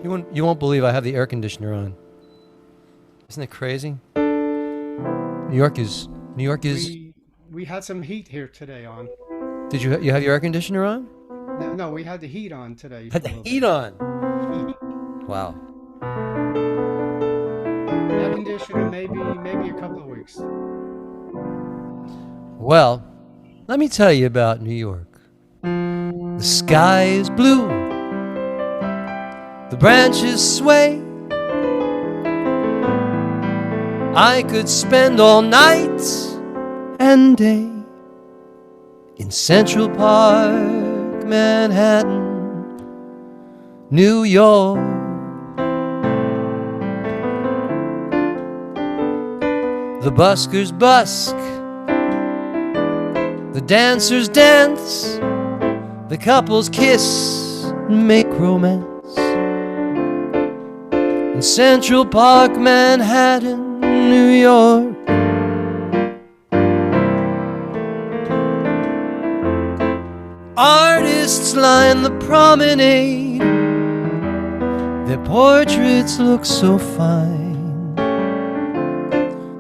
You won't believe I have the air conditioner on. Isn't it crazy? New York is. We had some heat here today on. Did you have your air conditioner on? No, we had the heat on today. Had the heat on. Wow. Air conditioner maybe a couple of weeks. Well, let me tell you about New York. The sky is blue. The branches sway. I could spend all night and day in Central Park, Manhattan, New York. The buskers busk, the dancers dance, the couples kiss and make romance. In Central Park, Manhattan, New York. Artists line the promenade. Their portraits look so fine.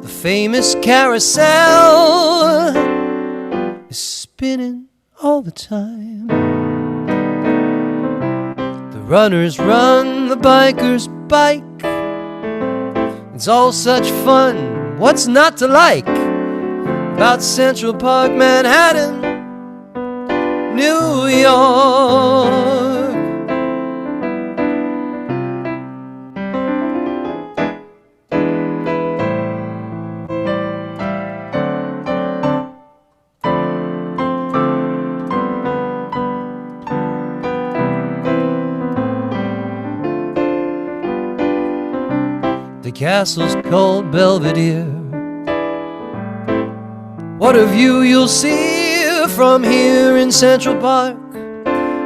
The famous carousel is spinning all the time. The runners run, the bikers bike. It's all such fun, what's not to like about Central Park, Manhattan, New York. The castle's called Belvedere. What a view you'll see from here in Central Park,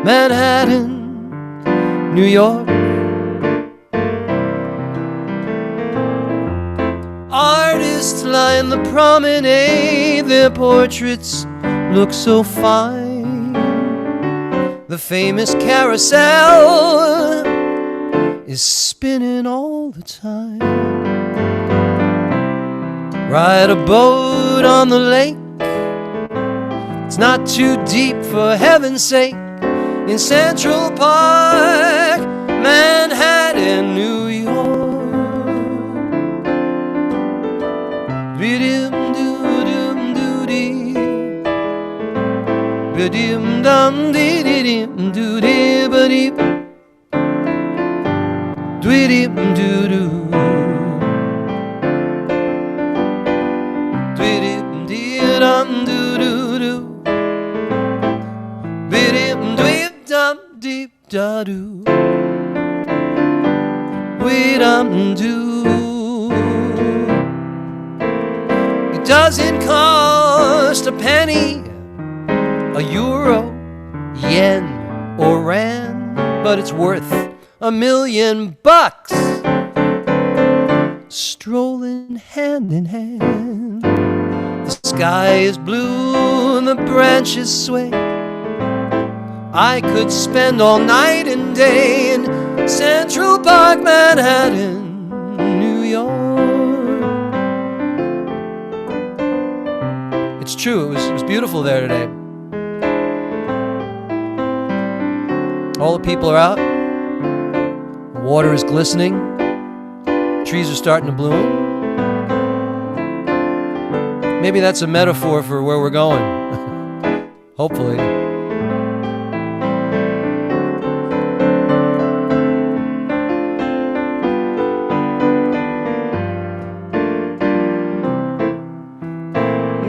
Manhattan, New York. Artists line the promenade. Their portraits look so fine. The famous carousel is spinning all the time. Ride a boat on the lake. It's not too deep, for heaven's sake. In Central Park, Manhattan, New York. Bidim-doo-dum-doo-dee. Bidim-dum-dee-dee-dim-doo-dee-ba-dee. Dwee-dee-doo-doo. Dwee-dee-dee-dum-doo-doo-doo. Bee-dee-dum-dee-dum-dee-da-doo. Wee-dum-doo. It doesn't cost a penny, a euro, yen, or rand, but it's worth $1,000,000 strolling hand in hand. The sky is blue and the branches sway. I could spend all night and day in Central Park, Manhattan, New York. It's true, it was beautiful there today. All the people are out. The water is glistening. Trees are starting to bloom. Maybe that's a metaphor for where we're going. Hopefully.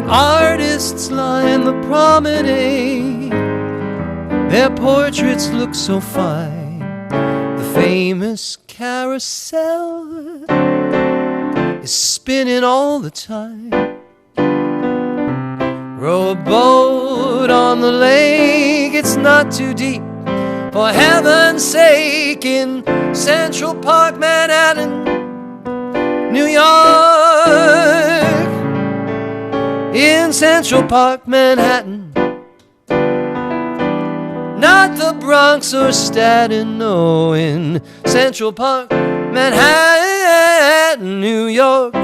Artists line the promenade. Their portraits look so fine. The famous carousel is spinning all the time. Row a boat on the lake. It's not too deep, for heaven's sake. In Central Park, Manhattan, New York. In Central Park, Manhattan, not the Bronx or Staten, no, in Central Park, Manhattan, New York.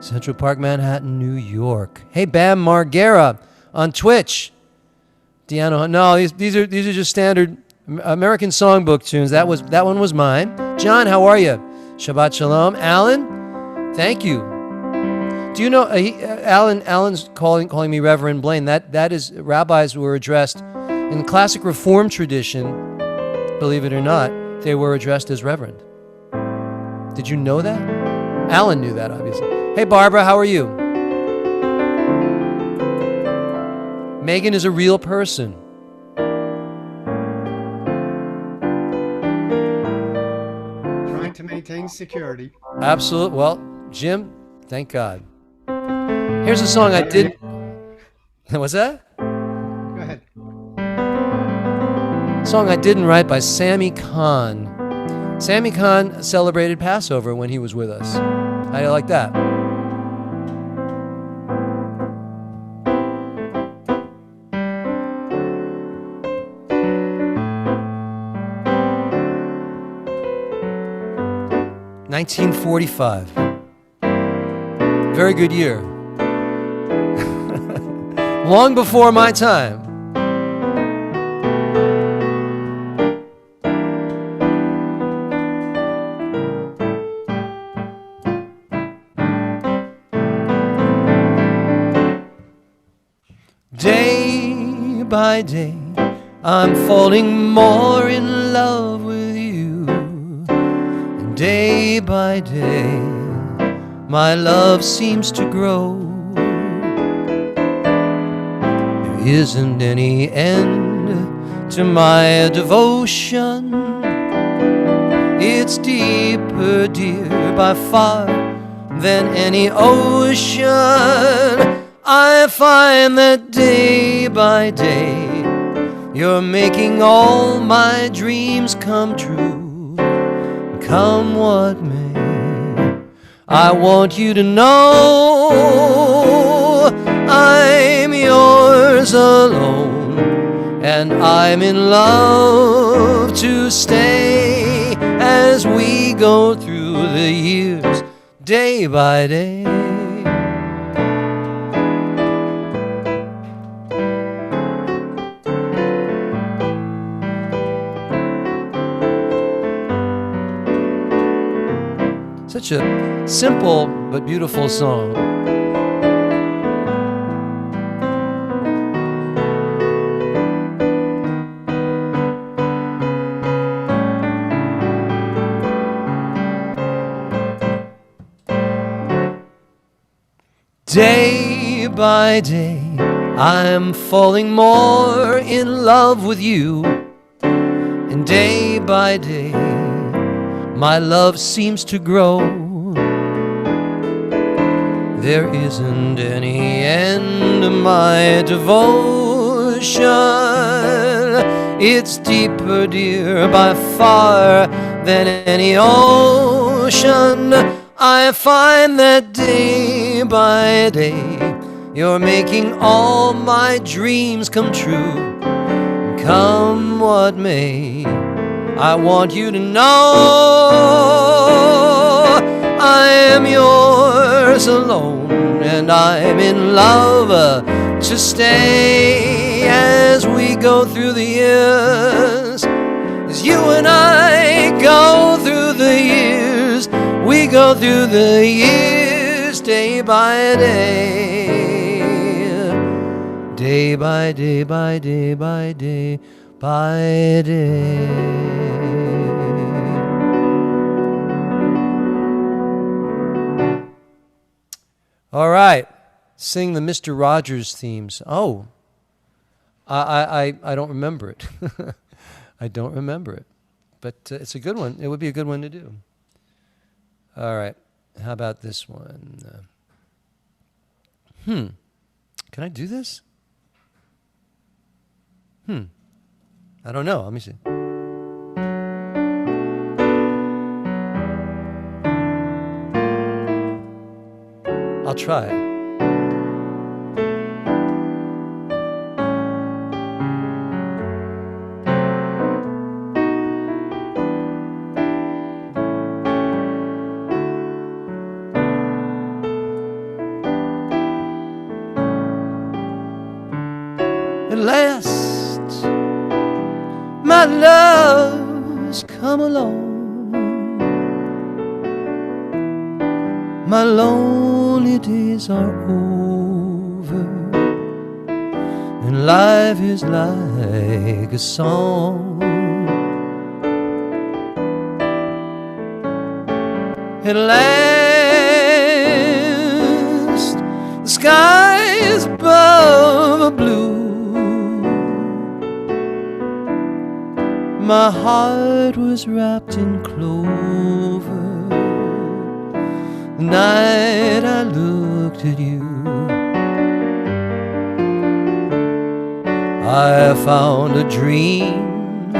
Central Park, Manhattan, New York. Hey, Bam Margera on Twitch. Deanna, no, these are just standard American songbook tunes. That one was mine. John, how are you? Shabbat Shalom. Alan, thank you. Do you know Alan's calling me Reverend Blaine. That is, rabbis were addressed in the classic Reform tradition. Believe it or not, they were addressed as Reverend. Did you know that? Alan knew that, obviously. Hey, Barbara, how are you? Megan is a real person. Trying to maintain security. Absolutely. Well, Jim, thank God. Here's a song I did. What's that? Go ahead. Song I didn't write by Sammy Kahn. Sammy Kahn celebrated Passover when he was with us. How do you like that? $1945. Very good year. Long before my time. Day by day, I'm falling more in love with you. And day by day, my love seems to grow. There isn't any end to my devotion. It's deeper, dear, by far than any ocean. I find that day by day, you're making all my dreams come true. Come what may, I want you to know I'm yours alone, and I'm in love to stay as we go through the years, day by day. Such a simple but beautiful song. Day by day, I'm falling more in love with you. And day by day, my love seems to grow. There isn't any end to my devotion. It's deeper, dear, by far than any ocean. I find that day by day, you're making all my dreams come true. Come what may, I want you to know I am yours alone, and I'm in love to stay as we go through the years. As you and I go through the years, we go through the years day by day, day by day by day by day by day. All right, sing the Mr. Rogers themes. Oh, I don't remember it. I don't remember it, but it's a good one. It would be a good one to do. All right, how about this one? Can I do this? I don't know. Let me see. I'll try it. At last, my love's come along. My lonely days are over, and life is like a song. At last, the sky is above a blue. My heart was wrapped in clover the night I looked at you. I found a dream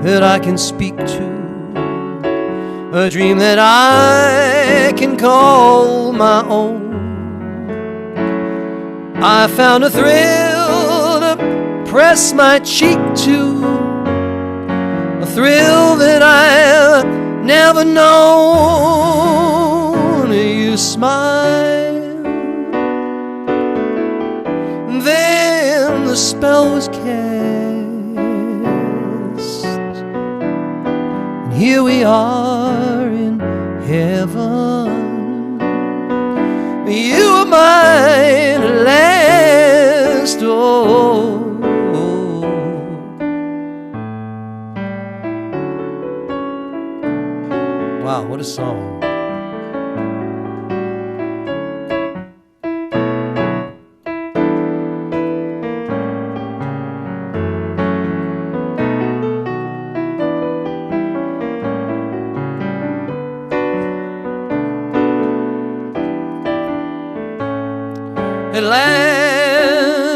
that I can speak to, a dream that I can call my own. I found a thrill to press my cheek to, a thrill that I've never known. You smiled, then the spell was cast, and here we are in heaven. You are mine at last. Oh, wow, what a song. At last,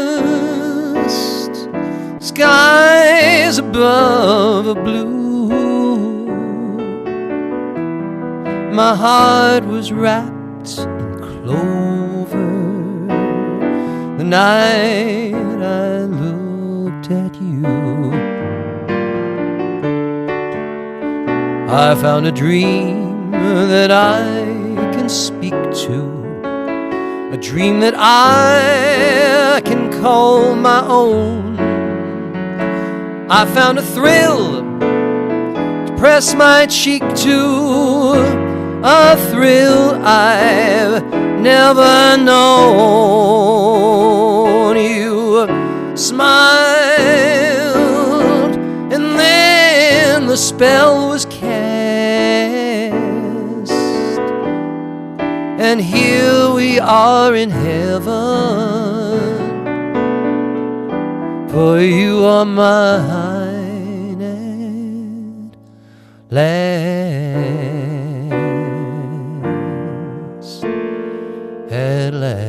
skies above a blue. My heart was wrapped in clover the night I looked at you. I found a dream that I can speak to, a dream that I can call my own. I found a thrill to press my cheek to, a thrill I've never known. You smiled, and then the spell was cast, and here we are in heaven, for you are mine at last, at last.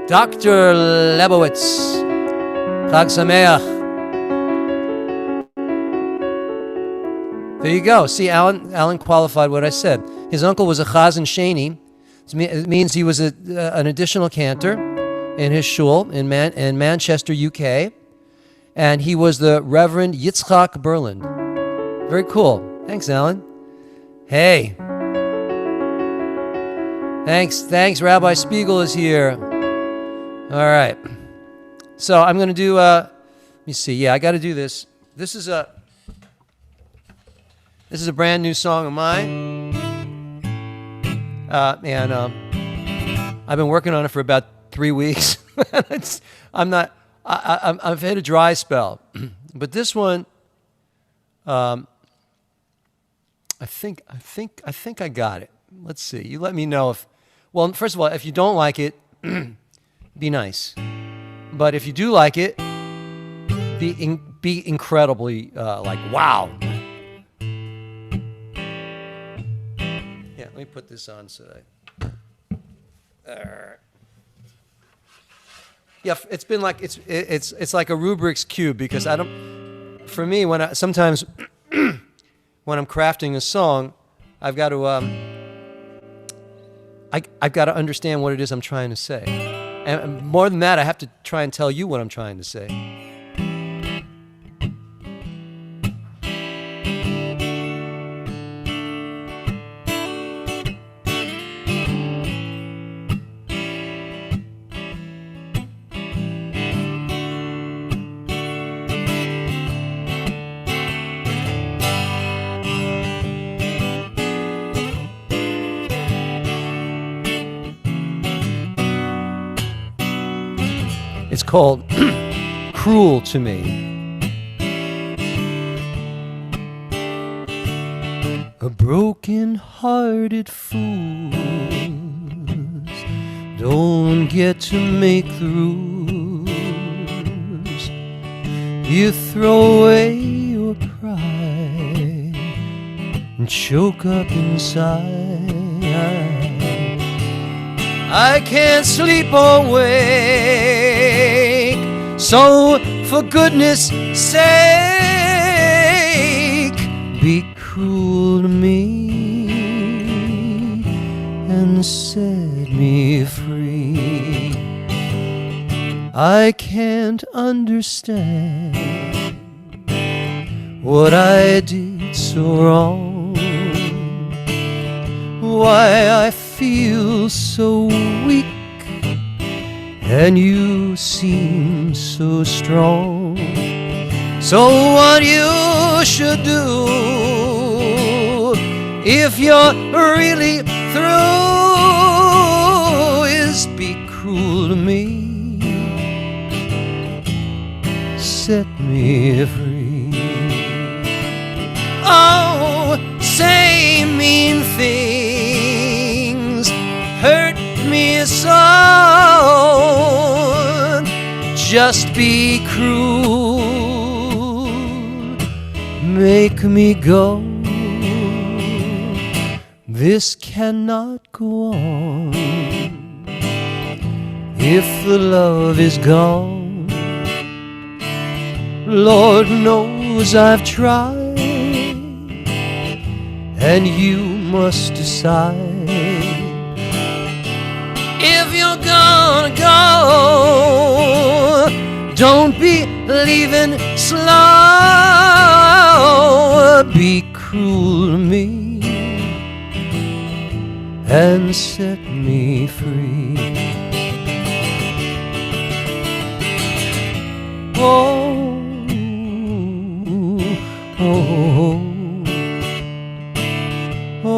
Dr. Lebowitz, Chag Sameach. There you go. See, Alan qualified what I said. His uncle was a Chazan Sheni. It means he was an additional cantor in his shul in Manchester, UK. And he was the Reverend Yitzchak Berlin. Very cool. Thanks, Alan. Hey. Thanks. Rabbi Spiegel is here. All right. So I'm going to do, let me see. Yeah, I got to do this. This is a brand new song of mine. And I've been working on it for about 3 weeks. I've had a dry spell. But this one, I think I got it. Let's see. You let me know if, well, first of all, if you don't like it, be nice. But if you do like it, be incredibly like, wow. Yeah, let me put this on so that yeah, it's been like it's like a Rubik's cube, because for me, sometimes when I'm crafting a song, I've got to I've got to understand what it is I'm trying to say. And more than that, I have to try and tell you what I'm trying to say. It's called Cruel to Me. A broken-hearted fools don't get to make the rules. You throw away your pride and choke up inside. I can't sleep or wake, so for goodness sake, be cruel to me and set me free. I can't understand what I did so wrong, why I feel so weak and you seem so strong. So what you should do, if you're really through, is be cruel to me, set me free. Oh, say mean things, hurt me so, just be cruel, make me go. This cannot go on if the love is gone. Lord knows I've tried, and you must decide. If you're gonna go, don't be leaving slow. Be cruel to me and set me free. Oh, oh, oh, oh.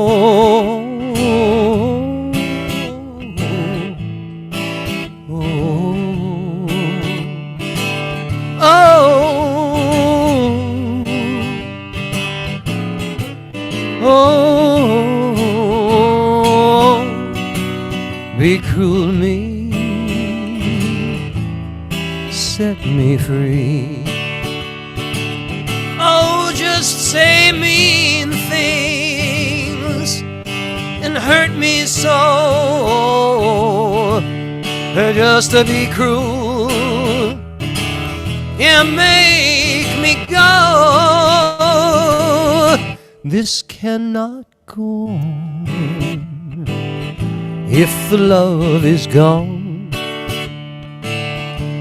Be cruel to me, set me free. Oh, just say mean things and hurt me so, just to be cruel, yeah, make me go. This cannot go on if the love is gone.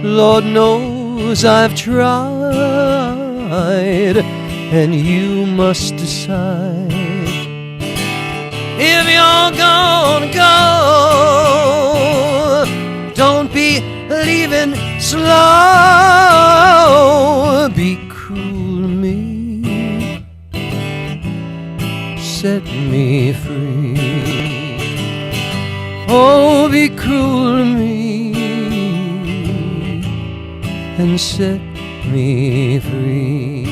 Lord knows I've tried, and you must decide. If you're gonna go, don't be leaving slow. Be cruel to me, set me free. Oh, be cruel to me and set me free.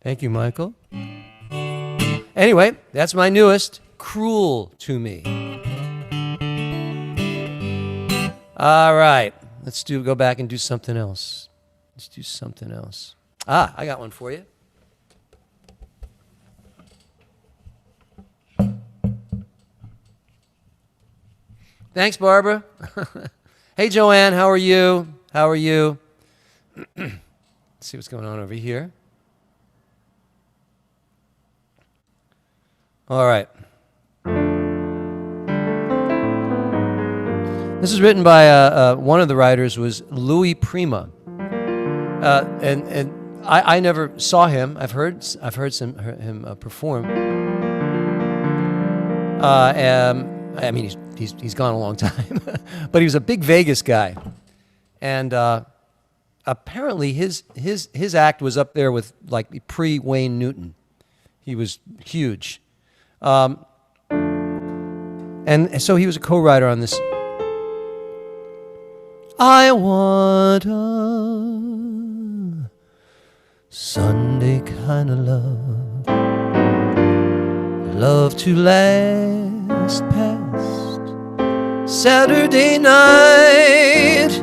Thank you, Michael. Anyway, that's my newest, Cruel to Me. All right, let's go back and do something else. Let's do something else. I got one for you. Thanks, Barbara. Hey, Joanne, how are you? How are you? Let's see what's going on over here. All right. This is written by one of the writers was Louis Prima. And I never saw him. I've heard him perform. I mean, he's gone a long time, but he was a big Vegas guy, and apparently his act was up there with like pre-Wayne Newton. He was huge. And so he was a co-writer on this. I want a Sunday kind of love, love to last past Saturday night.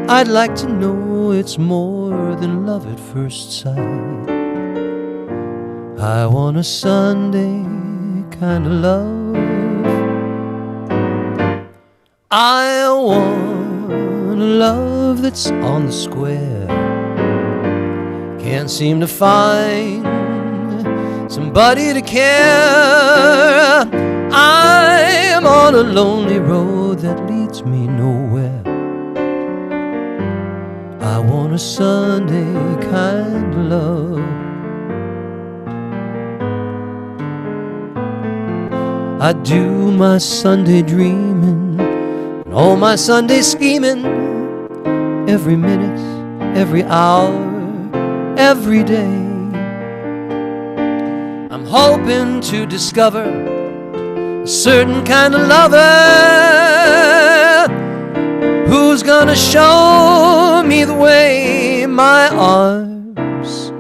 I'd like to know it's more than love at first sight. I want a Sunday kind of love. I want a love that's on the square. Can't seem to find somebody to care. I'm on a lonely road that leads me nowhere. I want a Sunday kind of love. I do my Sunday dreaming and all my Sunday scheming, every minute, every hour, every day. I'm hoping to discover a certain kind of lover who's gonna show me the way. My arms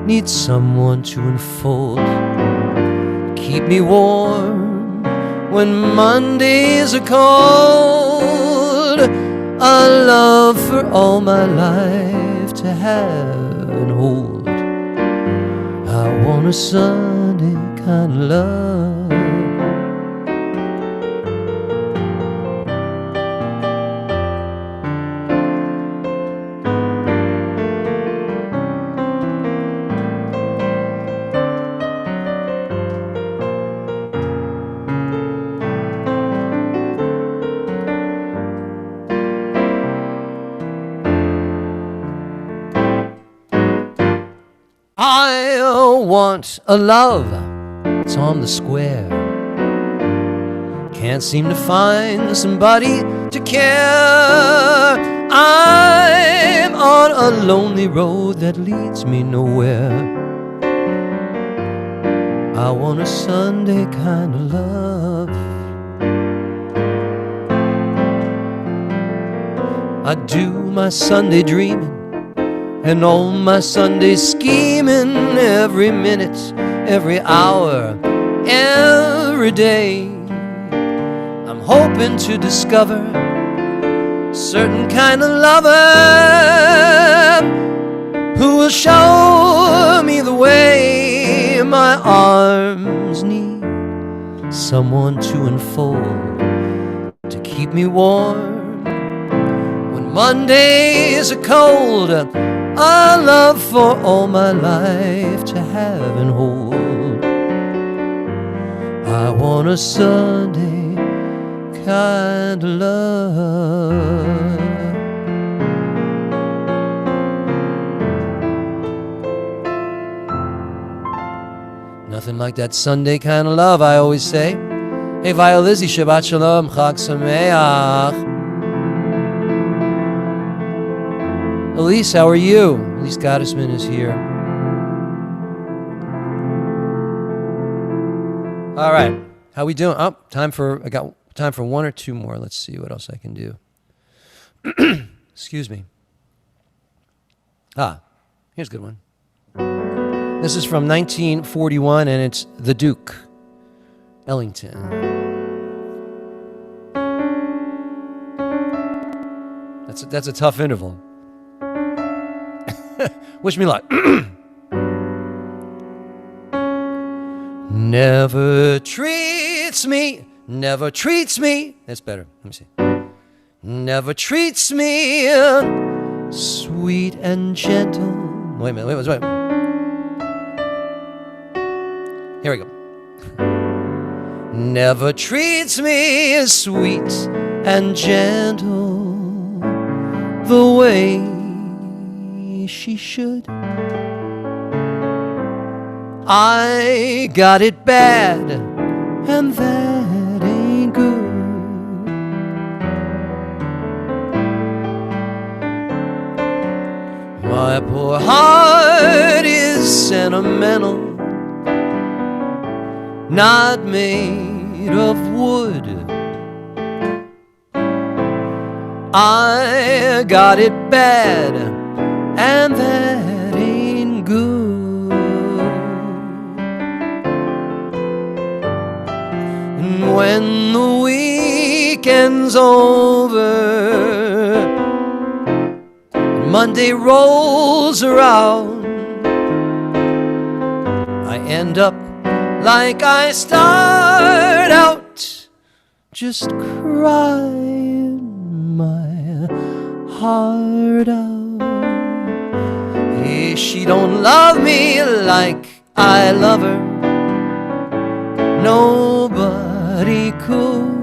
need someone to enfold, keep me warm when Mondays are cold. A love for all my life to have and hold. I want a Sunday kind of love. I want a love that's on the square. Can't seem to find somebody to care. I'm on a lonely road that leads me nowhere. I want a Sunday kind of love. I do my Sunday dreaming and all my Sunday scheming, every minute, every hour, every day. I'm hoping to discover a certain kind of lover who will show me the way. My arms need someone to enfold, to keep me warm when Mondays are cold. A love for all my life to have and hold. I want a Sunday kind of love. Nothing like that Sunday kind of love, I always say. Hey, Vio Lizzie, Shabbat Shalom, Chag Sameach. Elise, how are you? Elise Gottesman is here. All right, how we doing? Oh, I got time for one or two more. Let's see what else I can do. Excuse me. Here's a good one. This is from 1941, and it's The Duke, Ellington. That's a tough interval. Wish me luck. Never treats me. That's better. Let me see. Never treats me sweet and gentle. Wait a minute. Wait. Here we go. Never treats me sweet and gentle the way she should. I got it bad, and that ain't good. My poor heart is sentimental, not made of wood. I got it bad, and that ain't good. And when the weekend's over, Monday rolls around, I end up like I start out, just crying my heart out. Hey, she don't love me like I love her, nobody could.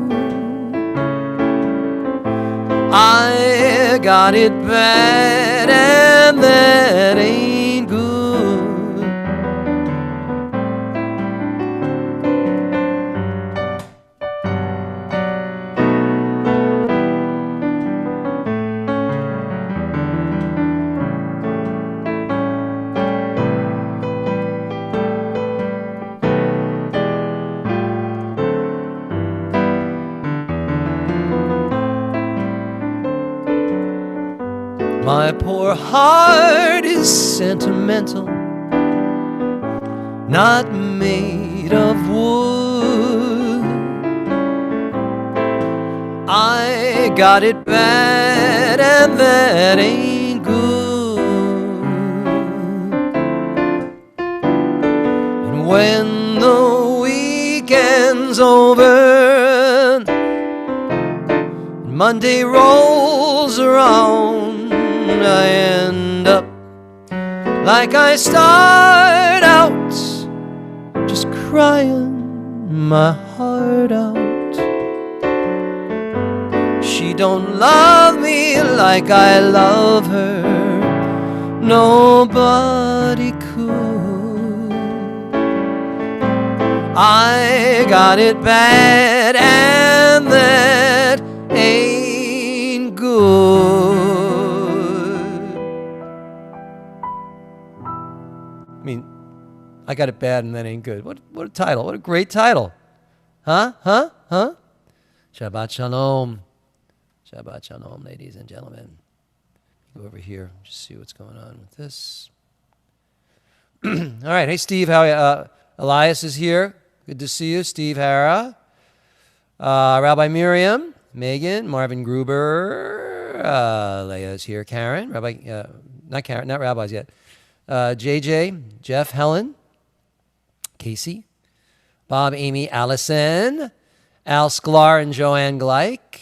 I got it bad, and that ain't good. My poor heart is sentimental, not made of wood. I got it bad, and that ain't good. And when the weekend's over, Monday rolls around, I end up like I start out, just crying my heart out. She don't love me like I love her, nobody could. I got it bad, and that ain't good. I mean, I got it bad and that ain't good. What a title. What a great title. Huh? Shabbat Shalom. Shabbat Shalom, ladies and gentlemen. Go over here, just see what's going on with this. All right. Hey, Steve. How Elias is here. Good to see you. Steve Hara. Rabbi Miriam. Megan. Marvin Gruber. Leah's here. Karen. Not Karen. Not rabbis yet. JJ, Jeff, Helen, Casey, Bob, Amy, Allison, Al Sklar, and Joanne Gleich,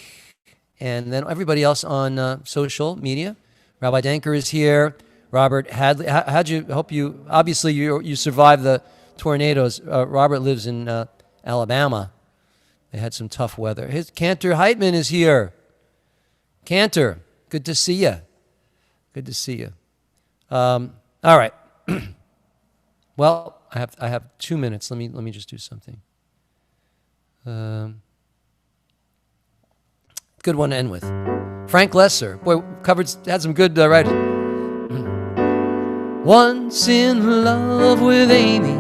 and then everybody else on social media. Rabbi Denker is here. Robert Hadley. Obviously you survived the tornadoes. Robert lives in Alabama. They had some tough weather. Cantor Heitman is here. Cantor, good to see you. Good to see you. All right. Well, I have 2 minutes. Let me just do something. Good one to end with. Frank Lesser. Boy, had some good writing. Once in love with Amy,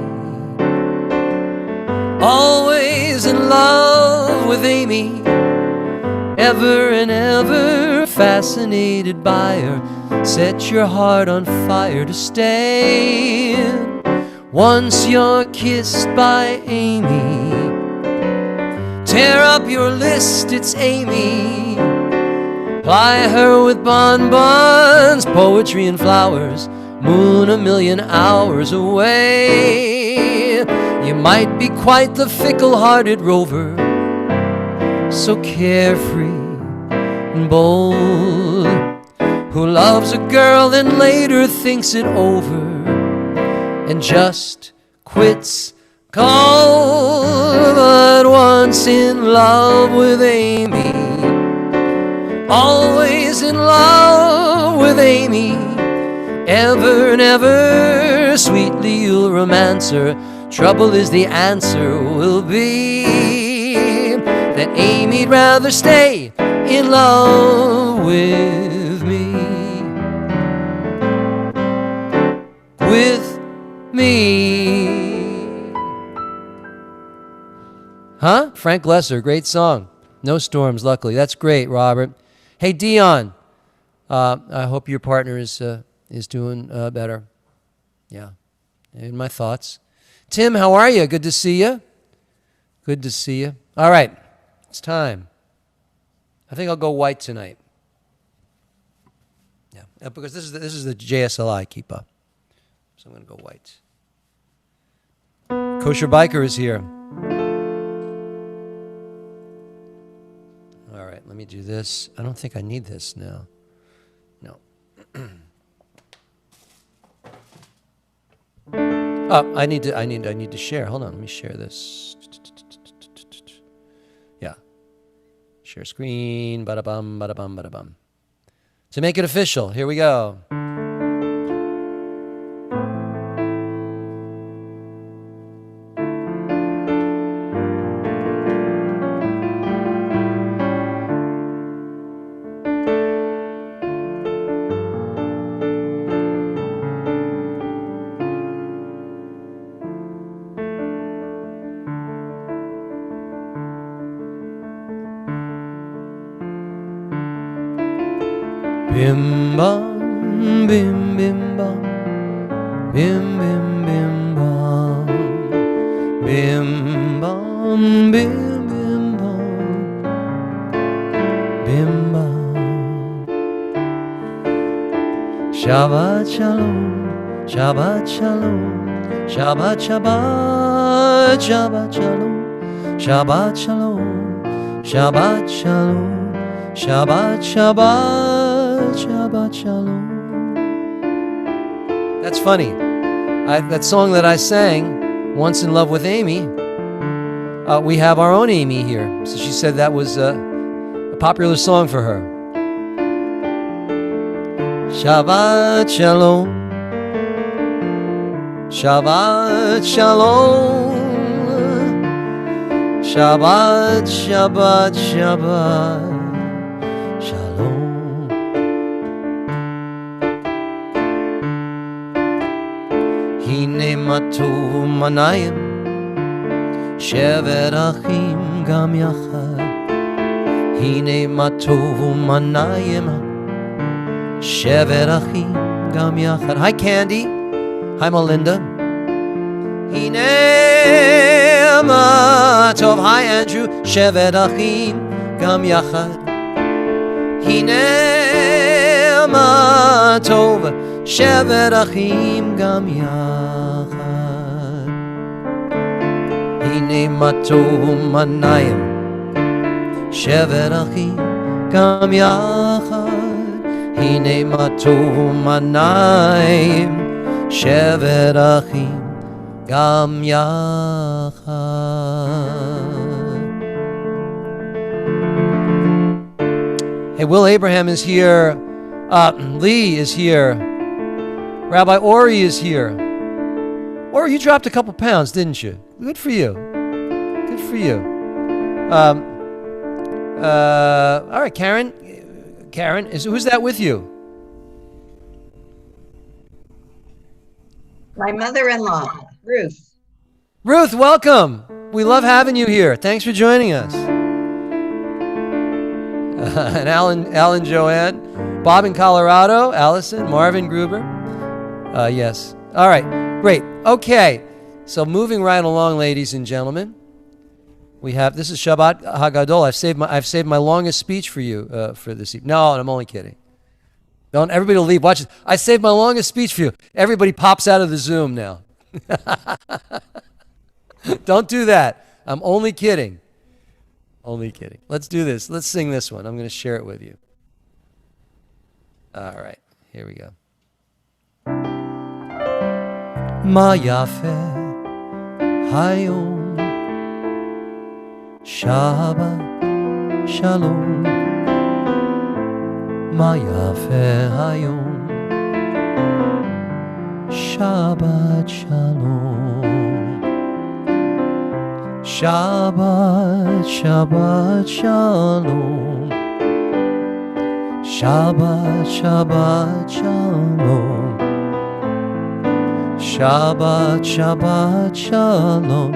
always in love with Amy, ever and ever fascinated by her. Set your heart on fire to stay. Once you're kissed by Amy, tear up your list, it's Amy. Ply her with bonbons, poetry and flowers, moon a million hours away. You might be quite the fickle-hearted rover, so carefree and bold, who loves a girl then later thinks it over and just quits cold. But once in love with Amy, always in love with Amy, ever and ever sweetly you'll romance her. Trouble is the answer will be that Amy'd rather stay in love with me. With me. Huh? Frank Lesser, great song. No storms, luckily. That's great, Robert. Hey, Dion. I hope your partner is doing better. Yeah. In my thoughts. Tim, how are you? Good to see you. Good to see you. All right. It's time. I think I'll go white tonight. Yeah, because this is the JSLI keep up. So I'm going to go white. Kosher Biker is here. All right, let me do this. I don't think I need this now. No. Oh, I need to share. Hold on, let me share this. Yeah. Share screen. Bada bum, bada bum, bada bum. To make it official, here we go. Bim bam, bim bim bam, bim bim bim bam, bim bam, bim bim bam, bim bam. Shabbat shalom, Shabbat shalom, Shabbat Shabbat, Shabbat shalom, Shabbat shalom, Shabbat shalom, Shabbat Shabbat. Shabbat Shalom. That's funny. That song that I sang, Once in Love with Amy, we have our own Amy here. So she said that was a popular song for her. Shabbat Shalom. Shabbat Shalom. Shabbat, Shabbat, Shabbat. Shalom. הנה מה טוב מניים, שבת אחים גם יחד. הנה מה טוב מניים, שבת אחים גם יחד. Hi Candy. Hi Melinda. הנה מה טוב. Hi Andrew. שבת אחים גם יחד. הנה מה טוב. שבת אחים גם יחד. הנה מה טוב מניים, שבת אחים גם יחד. הנה מה טוב מניים, שבת אחים גם יחד. Hey, Will Abraham is here. Lee is here. Rabbi Ori is here. Ori, you dropped a couple pounds, didn't you? Good for you. Good for you. All right, Karen. Karen, who's that with you? My mother-in-law, Ruth. Ruth, welcome. We love having you here. Thanks for joining us. And Alan Joanne, Bob in Colorado, Allison, Marvin Gruber. Yes. All right. Great. Okay. So moving right along, ladies and gentlemen, we have, this is Shabbat Hagadol. I've saved my longest speech for you for this evening. No, I'm only kidding. Don't everybody leave. Watch this. I saved my longest speech for you. Everybody pops out of the Zoom now. Don't do that. I'm only kidding. Only kidding. Let's do this. Let's sing this one. I'm going to share it with you. All right. Here we go. Ma yafe hayom Shabbat Shalom. Ma yafe hayom Shabbat Shalom. Shabbat, Shabbat Shalom. Shabbat, Shabbat Shalom. Shabbat, Shabbat Shalom.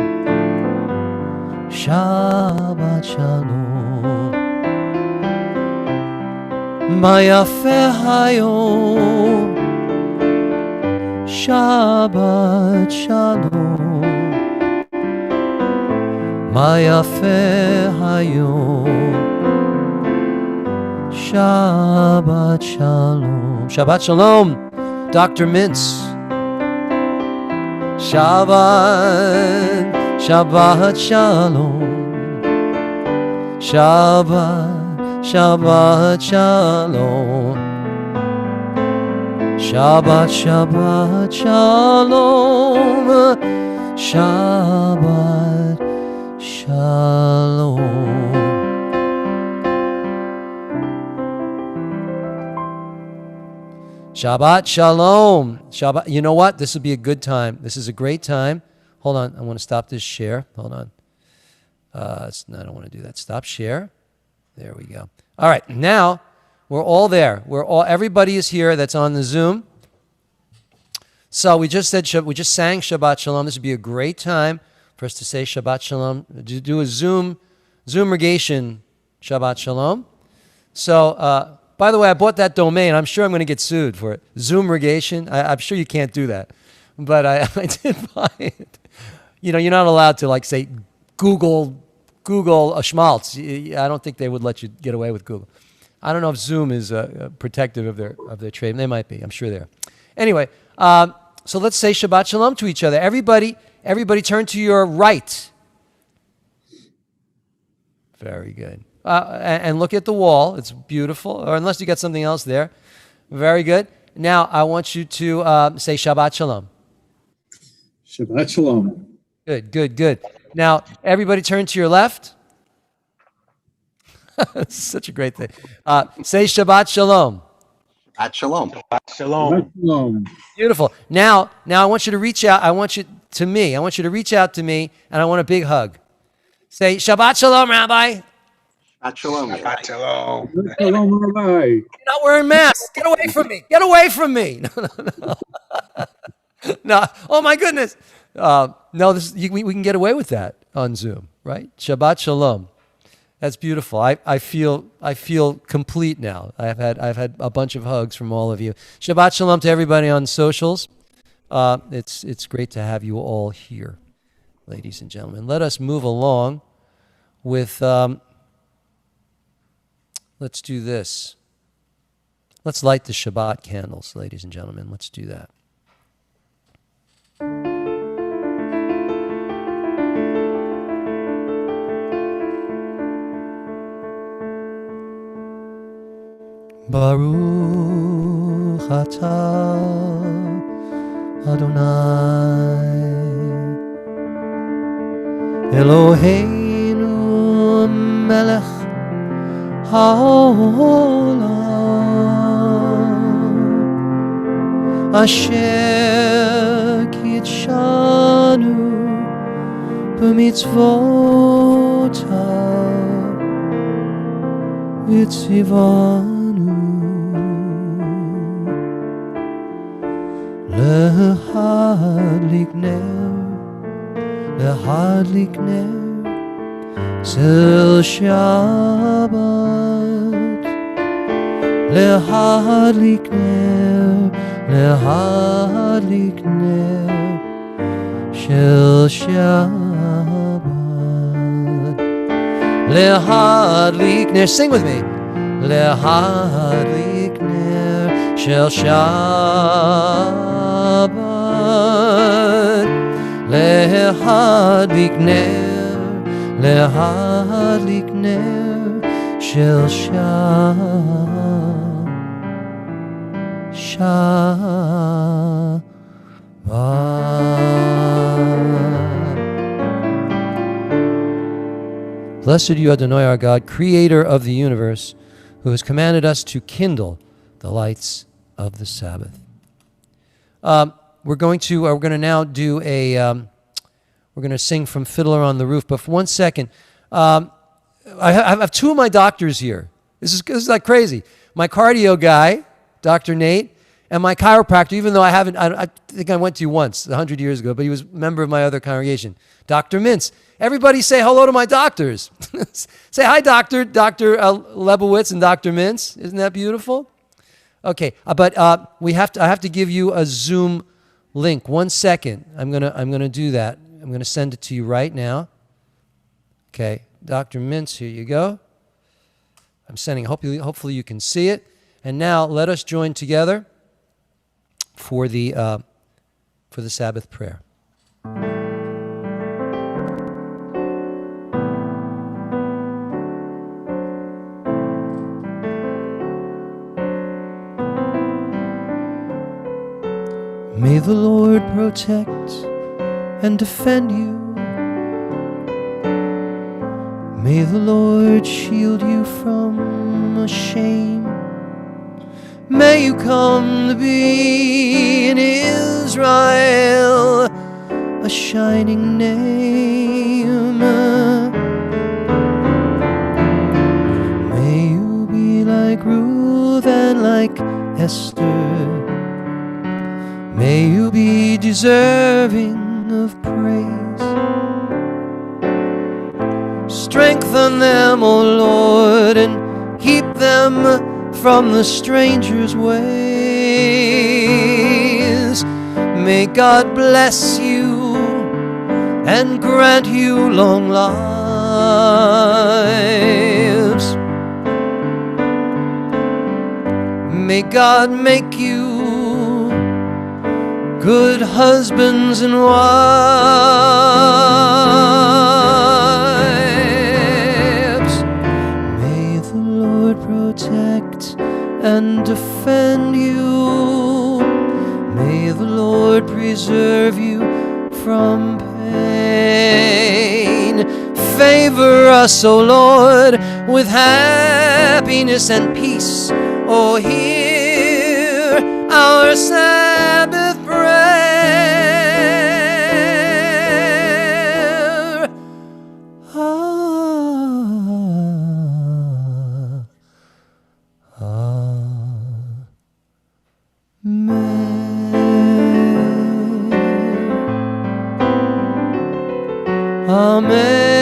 Shabbat Shalom. מה יפה היום, Shabbat Shalom. מה יפה היום, Shabbat Shalom. Shabbat Shalom, Dr. Mintz. Shabbat, Shabbat Shalom. Shabbat, Shabbat Shalom. Shabbat, Shabbat Shalom. Shabbat Shalom. Shabbat Shalom. Shabbat. You know what? This would be a good time. This is a great time. Hold on. I want to stop this share. Hold on. No, I don't want to do that. Stop share. There we go. All right. Now we're all there. Everybody is here that's on the Zoom. So we just sang Shabbat Shalom. This would be a great time for us to say Shabbat Shalom. Do a Zoomregation Shabbat Shalom. So, by the way, I bought that domain. I'm sure I'm going to get sued for it. Zoomregation. I'm sure you can't do that. But I did buy it. You know, you're not allowed to, like, say, Google a schmaltz. I don't think they would let you get away with Google. I don't know if Zoom is protective of their trade. They might be. I'm sure they are. Anyway, so let's say Shabbat Shalom to each other. Everybody turn to your right. Very good. And look at the wall. It's beautiful. Or unless you got something else there. Very good. Now, I want you to say Shabbat Shalom. Shabbat Shalom. Good. Now, everybody turn to your left. It's such a great thing. Say Shabbat Shalom. Shabbat Shalom. Shabbat Shalom. Beautiful. Now I want you to reach out. I want you to reach out to me, and I want a big hug. Say Shabbat Shalom, Rabbi. Shabbat Shalom. Shabbat Shalom. Shabbat Shalom, Rabbi. You're not wearing masks. Get away from me. Get away from me. No. No. Oh my goodness. No, we can get away with that on Zoom, right? Shabbat Shalom. That's beautiful. I feel complete now. I've had a bunch of hugs from all of you. Shabbat Shalom to everybody on socials. It's great to have you all here, ladies and gentlemen. Let us move along with. Let's do this. Let's light the Shabbat candles, ladies and gentlemen. Let's do that. Baruch atah Adonai Eloheinu melech haolam asher kitshanu b'mitzvotav v'tzivanu להדליק נר של שבת להדליק נר של שבת להדליק נר sing with me להדליק נר של שבת להדליק נר של שבת. Blessed are you, Adonai, our God, creator of the universe, who has commanded us to kindle the lights of the Sabbath. We're going to now do we're going to sing from Fiddler on the Roof. But for 1 second, I have two of my doctors here. This is like crazy. My cardio guy, Dr. Nate, and my chiropractor, even though I think I went to you once 100 years ago, but he was a member of my other congregation, Dr. Mintz. Everybody say hello to my doctors. Say hi, Dr. Lebowitz and Dr. Mintz. Isn't that beautiful? Okay, but I have to give you a Zoom link. 1 second. I'm gonna do that. I'm gonna send it to you right now. Okay, Dr. Mintz, here you go. I'm sending. Hopefully you can see it. And now let us join together for the Sabbath prayer. May the Lord protect and defend you. May the Lord shield you from shame. May you come to be in Israel a shining name. May you be like Ruth and like Esther. May you be deserving of praise. Strengthen them, O Lord, and keep them from the stranger's ways. May God bless you and grant you long lives. May God make you good husbands and wives. May the Lord protect and defend you. May the Lord preserve you from pain. Favor us, O Lord, with happiness and peace. Oh, hear our Sabbath prayer. Amen. Amen.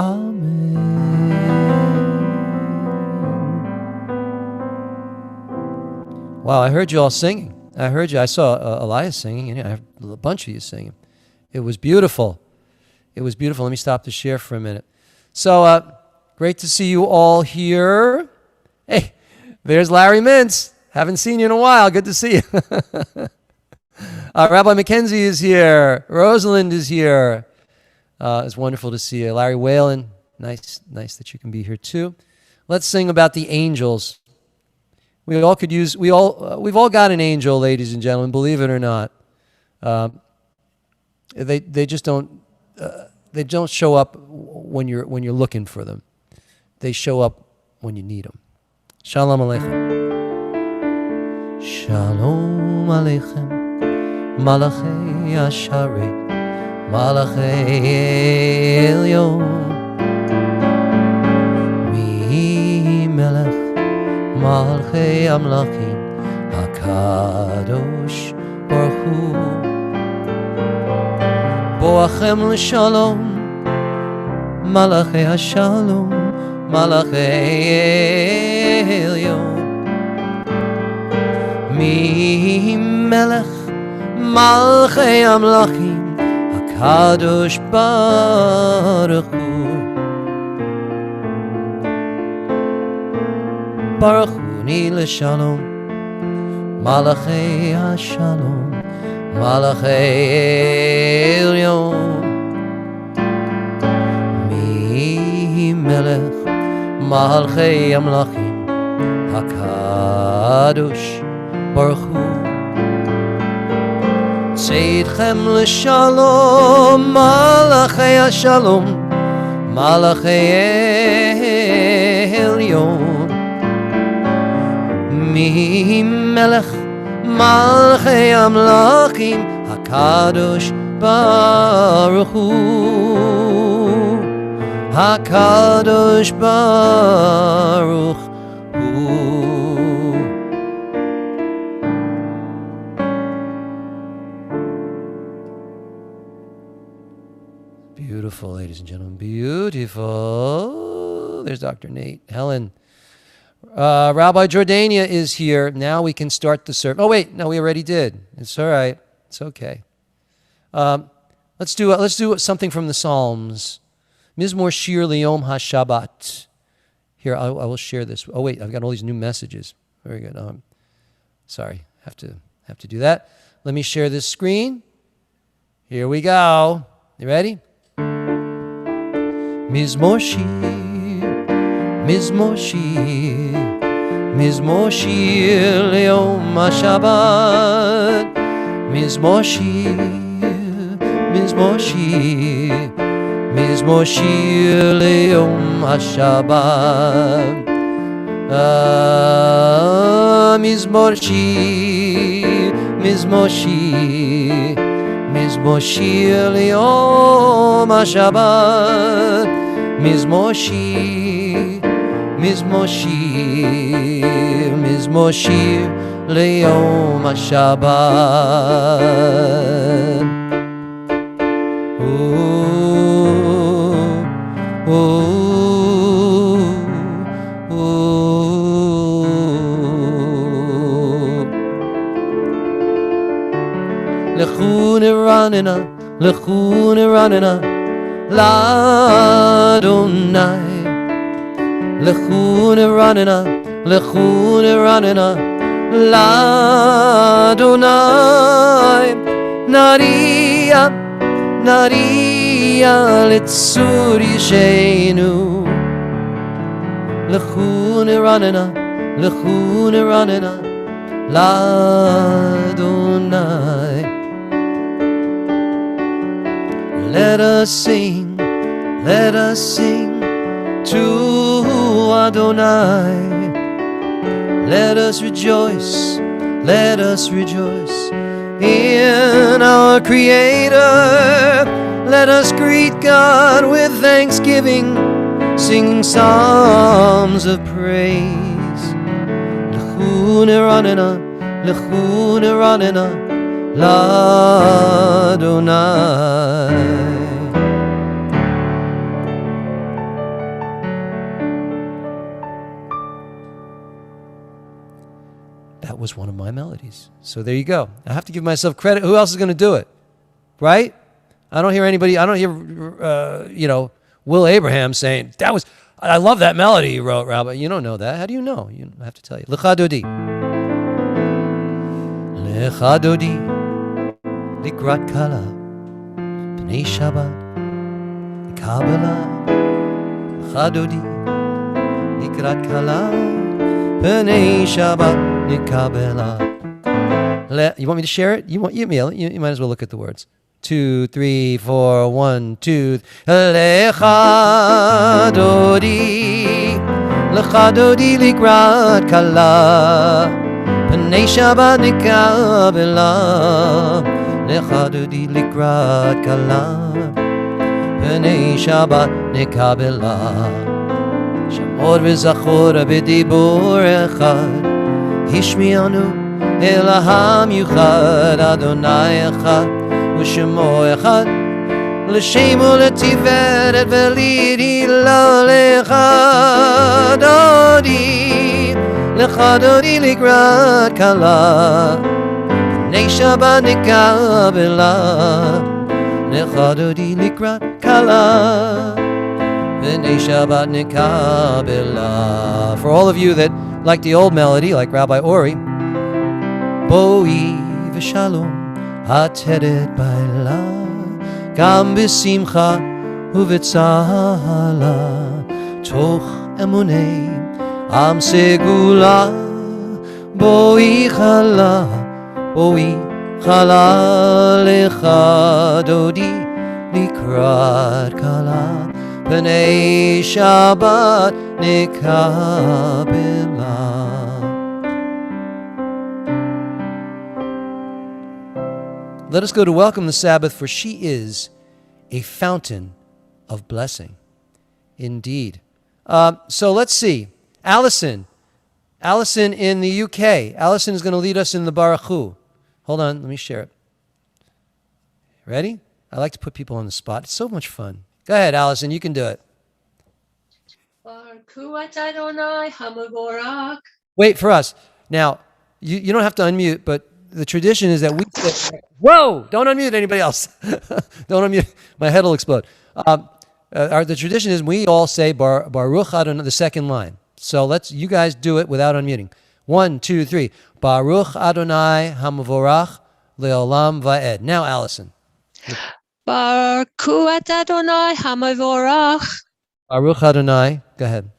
Amen. Wow, I heard you all singing. I saw Elias singing, and I have a bunch of you singing. It was beautiful. It was beautiful. Let me stop the share for a minute. So, great to see you all here. Hey, there's Larry Mintz. Haven't seen you in a while. Good to see you. Rabbi Mackenzie is here. Rosalind is here. It's wonderful to see you. Larry Whalen, nice that you can be here too. Let's sing about the angels. We've all got an angel, ladies and gentlemen, believe it or not. They just don't show up when you're looking for them. They show up when you need them. Shalom Aleichem. Shalom Aleichem. Malachei Asharet, Malachei Elyon, Mi Melech, Malchei Amlachim, HaKadosh Baruch Hu, Boachem L'Shalom, Malachei HaShalom, Malachei Elyon, Mi Melech, Malchei Amlachim, HaKadosh Baruch Hu. Baruch Hu ni l'shalom, Malachei HaShalom, Malachei Elyon. Mi Melech, Malchei Amlachim, HaKadosh Baruch Hu. Tzidchem l'shalom, Malachei HaShalom, Malachei Elyon. Mi Melech, Malchei Amlachim, HaKadosh Baruch Hu, HaKadosh Baruch Hu. Beautiful, ladies and gentlemen, beautiful. There's Dr. Nate. Helen. Rabbi Jordania is here. Now we can start the service. Oh, wait. No, we already did. It's all right. It's okay. Let's do something from the Psalms. Mizmor Shir Liyom HaShabbat. Here, I will share this. Oh, wait. I've got all these new messages. Very good. Sorry. Have to do that. Let me share this screen. Here we go. You ready? Mizmor Shir, Mizmor Shir, Mizmor Shir Le'om HaShabbat, Mizmor Shir, Mizmor Shir, Mizmor Shir Le'om HaShabbat, Mizmor Shir, Mizmor Shir, Mizmor Shir Le'om HaShabbat, Mizmor Shir, Mizmor Shir, Mizmor Shir Le'om HaShabbat. Oh, oh, oh. Lechu neranena, lechu neranena, L'Adonai. Lechu neranena, lechu neranena, L'Adonai. Naria, Naria Litzur Yisheinu. Lechu neranena, lechu neranena, L'Adonai. Let us sing to Adonai. Let us rejoice in our Creator. Let us greet God with thanksgiving, singing psalms of praise. Lechu neranena, lechu neranena, L'Adonai. That was one of my melodies. So there you go. I have to give myself credit. Who else is going to do it? Right? I don't hear anybody. I don't hear, Will Abraham saying, I love that melody you wrote, Rabbi. You don't know that. How do you know? I have to tell you. Lecha Dodi. Lecha Dodi. Likrat Kala. B'nei Shabbat. Kabbalah. Lecha Dodi. Likrat Kala. B'nei Shabbat. Nikabela. You want me to share it? You might as well look at the words. 2, 3, 4, 1, 2. Lecha Dodi, Lecha Dodi likrat kala, B'nei Shabbat nikabela. Lecha Dodi likrat kala, B'nei Shabbat nikabela. Shamor v'zachor b'dibur echad, Hishmianu Elaham Yuchad, Adonai Echad U'Shemo Echad, L'Shem u'Letiveret v'Lidila. Lecha Dodi, Lecha Dodi likrat kala, B'nei Shabbat nikabela. Lecha Dodi likrat kala, B'nei Shabbat nikabela. For all of you that like the old melody, like Rabbi Ori, Boi v'shalom hateret ba'ela, gam b'simcha u'v'tzala, toch emunei am segula. Boi chala lecha Dodi likrat kala, B'nei Shabbat nikabela. Let us go to welcome the Sabbath, for she is a fountain of blessing. Indeed. So let's see. Allison in the UK. Allison is going to lead us in the Baruch Hu. Hold on, let me share it. Ready? I like to put people on the spot. It's so much fun. Go ahead, Allison. You can do it. Baruch Hu Adonai Hamavorach. Wait for us. Now, you don't have to unmute, but the tradition is that we say, whoa, don't unmute anybody else. Don't unmute. My head will explode. The tradition is we all say Baruch Adonai, the second line. So you guys do it without unmuting. 1, 2, 3. Baruch Adonai Hamavorach Leolam Va'ed. Now, Allison. Baruch Hu Adonai Hamavorach. Baruch Adonai. Go ahead.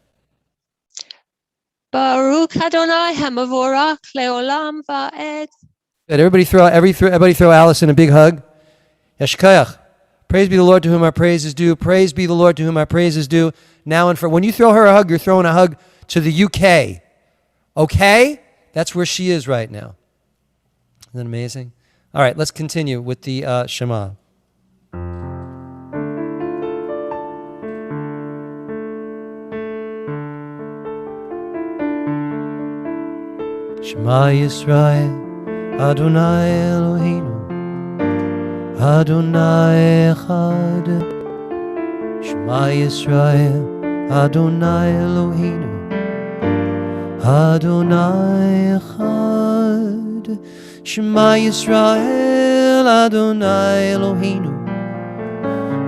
Baruch Adonai Hamavorach Leolam Va'ed. Good. Everybody throw Allison a big hug. Yeshkayach. Praise be the Lord to whom our praise is due. Praise be the Lord to whom our praise is due. Now and for when you throw her a hug, you're throwing a hug to the UK. Okay? That's where she is right now. Isn't that amazing? All right, let's continue with the Shema. Shema Yisrael, Adonai Eloheinu, Adonai Echad. Shema Yisrael, Adonai Eloheinu, Adonai Echad. Shema Yisrael, Adonai Eloheinu,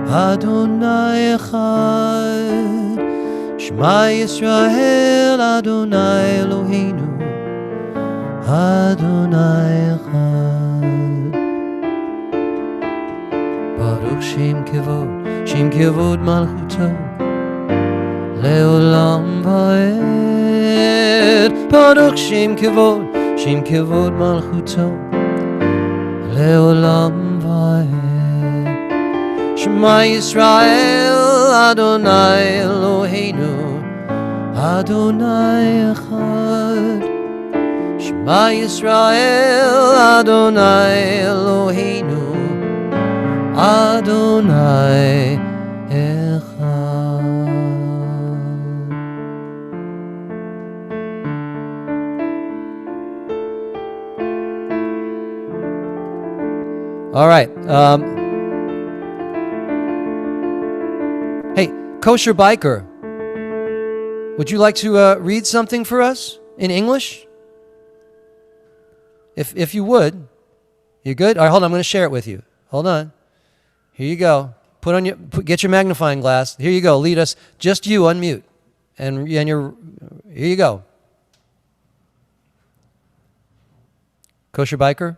Adonai Echad. Shema Yisrael, Adonai Eloheinu, Adonai Echad. Baruch Shem Kevod Malchuto, Leolam Va'ed. Baruch Shem Kevod Malchuto, Leolam Va'ed. Shema Yisrael, Adonai Eloheinu, Adonai Echad. Shema Yisrael, Adonai Eloheinu, Adonai Echad. All right. Hey, Kosher Biker, would you like to read something for us in English? If you would. You good? All right, hold on. I'm going to share it with you. Hold on. Here you go. Get your magnifying glass. Here you go. Lead us. Just you, unmute. And here you go. Kosher Biker?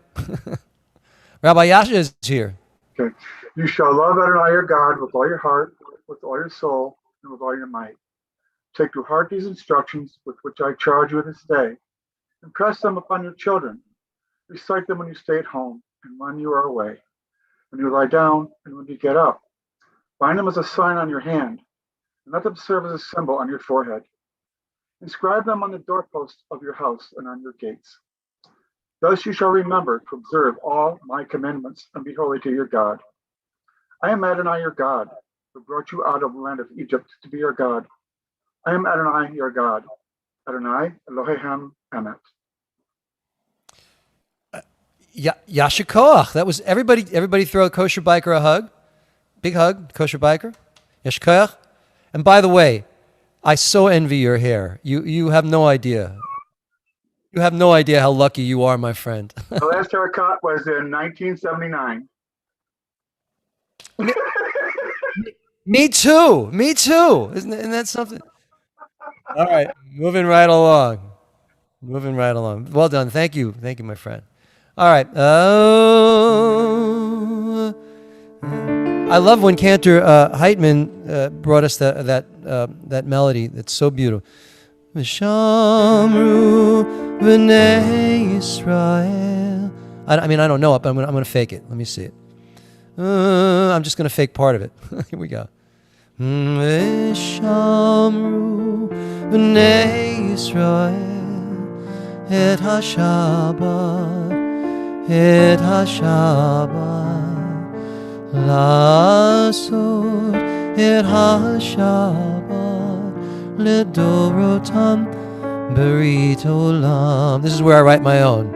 Rabbi Yasha is here. Okay. You shall love Adonai your God with all your heart, with all your soul, and with all your might. Take to heart these instructions with which I charge you this day. Impress them upon your children. Recite them when you stay at home and when you are away, when you lie down and when you get up. Bind them as a sign on your hand, and let them serve as a symbol on your forehead. Inscribe them on the doorposts of your house and on your gates. Thus you shall remember to observe all my commandments and be holy to your God. I am Adonai your God, who brought you out of the land of Egypt to be your God. I am Adonai your God. Adonai Elohim Emet. Yashikoach. That was everybody. Everybody throw a Kosher Biker a hug. Big hug, Kosher Biker. Yashikoach. And by the way, I so envy your hair. You have no idea. You have no idea how lucky you are, my friend. The last haircut was in 1979. Me too. Isn't that something? All right, moving right along. Well done. Thank you, my friend. All right. I love when Cantor Heitman brought us that melody. That's so beautiful. V'shamru v'nei Yisrael. I mean, I don't know it, but I'm gonna fake it. Let me see it. I'm just gonna fake part of it. Here we go. V'shamru v'nei Yisrael et haShabbat את השבת, לעשות את השבת לדורותם ברית עולם. This is where I write my own.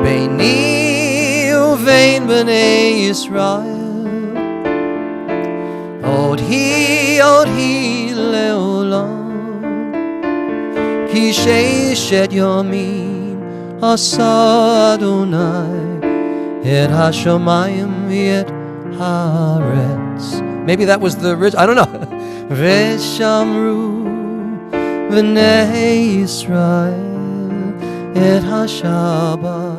ביני ובין בני ישראל, עוד היא לעולם, כי ששת ימים עשה אדוני את השמיים ואת הארץ. Maybe that was the original, I don't know. ושמרו בני ישראל את השבת,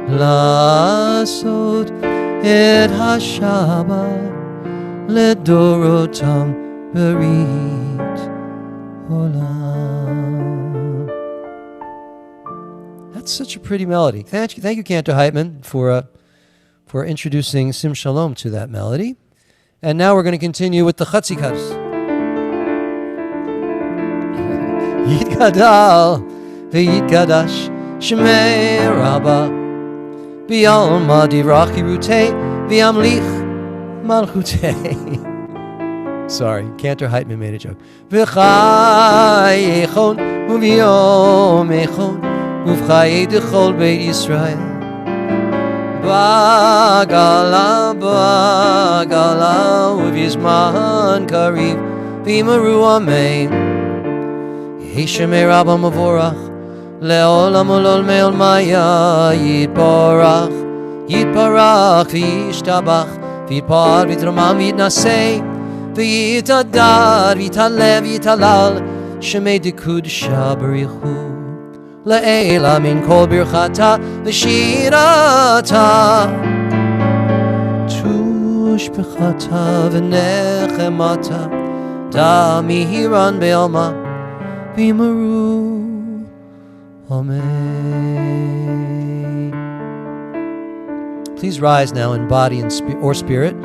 לעשות את השבת לדורותם ברית עולם. That's such a pretty melody. Thank you, Cantor Heitman, for introducing Sim Shalom to that melody. And now we're going to continue with the Chatzikas. Yitgadal v'yitgadash Shmei Rabbah B'yalma divrach Yerutei v'yamlich malchutei. Sorry, Cantor Heitman made a joke. V'chai echon u'v'yom echon u'v'chai dechol Beit Yisrael Bagala u'v'yizman kariv v'yimaru amen. Yehi Shemei Rabbah Mavorach le'olam ulol me'ol maya yitbarach v'yishtabach v'yitpar v'yitromam v'yitnasei v'yitadar v'yitalev v'yitalal Shemei dekudesha b'richu Le'ela min kol birchata v'shirata tushbechata v'nechemata da mihiran be'alma v'yimaru amen. Please rise now in body and or spirit,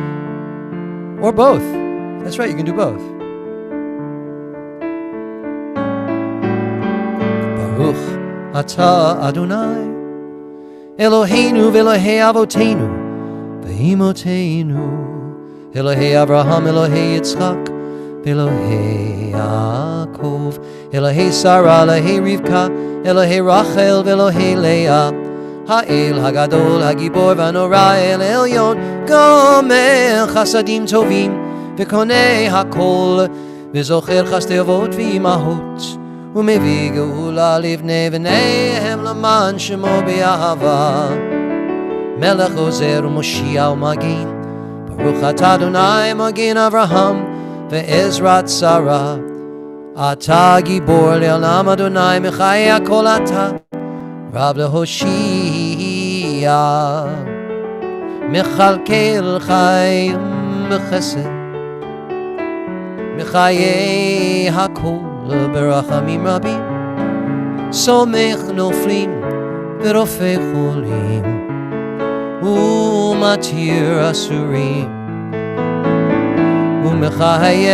or both. That's right, you can do both. Baruch Ata Adonai Eloheinu v'Elohei Avoteinu v'Imoteinu Elohei Avraham, Elohei Yitzchak v'Elohei Yaakov Elohei Sarah, Elohei Rivka Elohei Rachel v'Elohei Leah Ha'el Hagadol Hagibor v'Anora El Elyon Gomer Chasadim Tovim v'Konei Hakol v'Zocher Chasdei Avot v'Imahot ומביא גאולה לבני בניהם למען שמו באהבה מלך עוזר ומושיע ומגן ברוך אתה אדוני מגן אברהם ועזרת שרה אתה גיבור לעולם אדוני מחיי הכל אתה רב להושיע מכלכל חיים בחסד מחיי הכל ברחמים רבים סומך נופלים ורופא חולים ומתיר אסורים ומחיי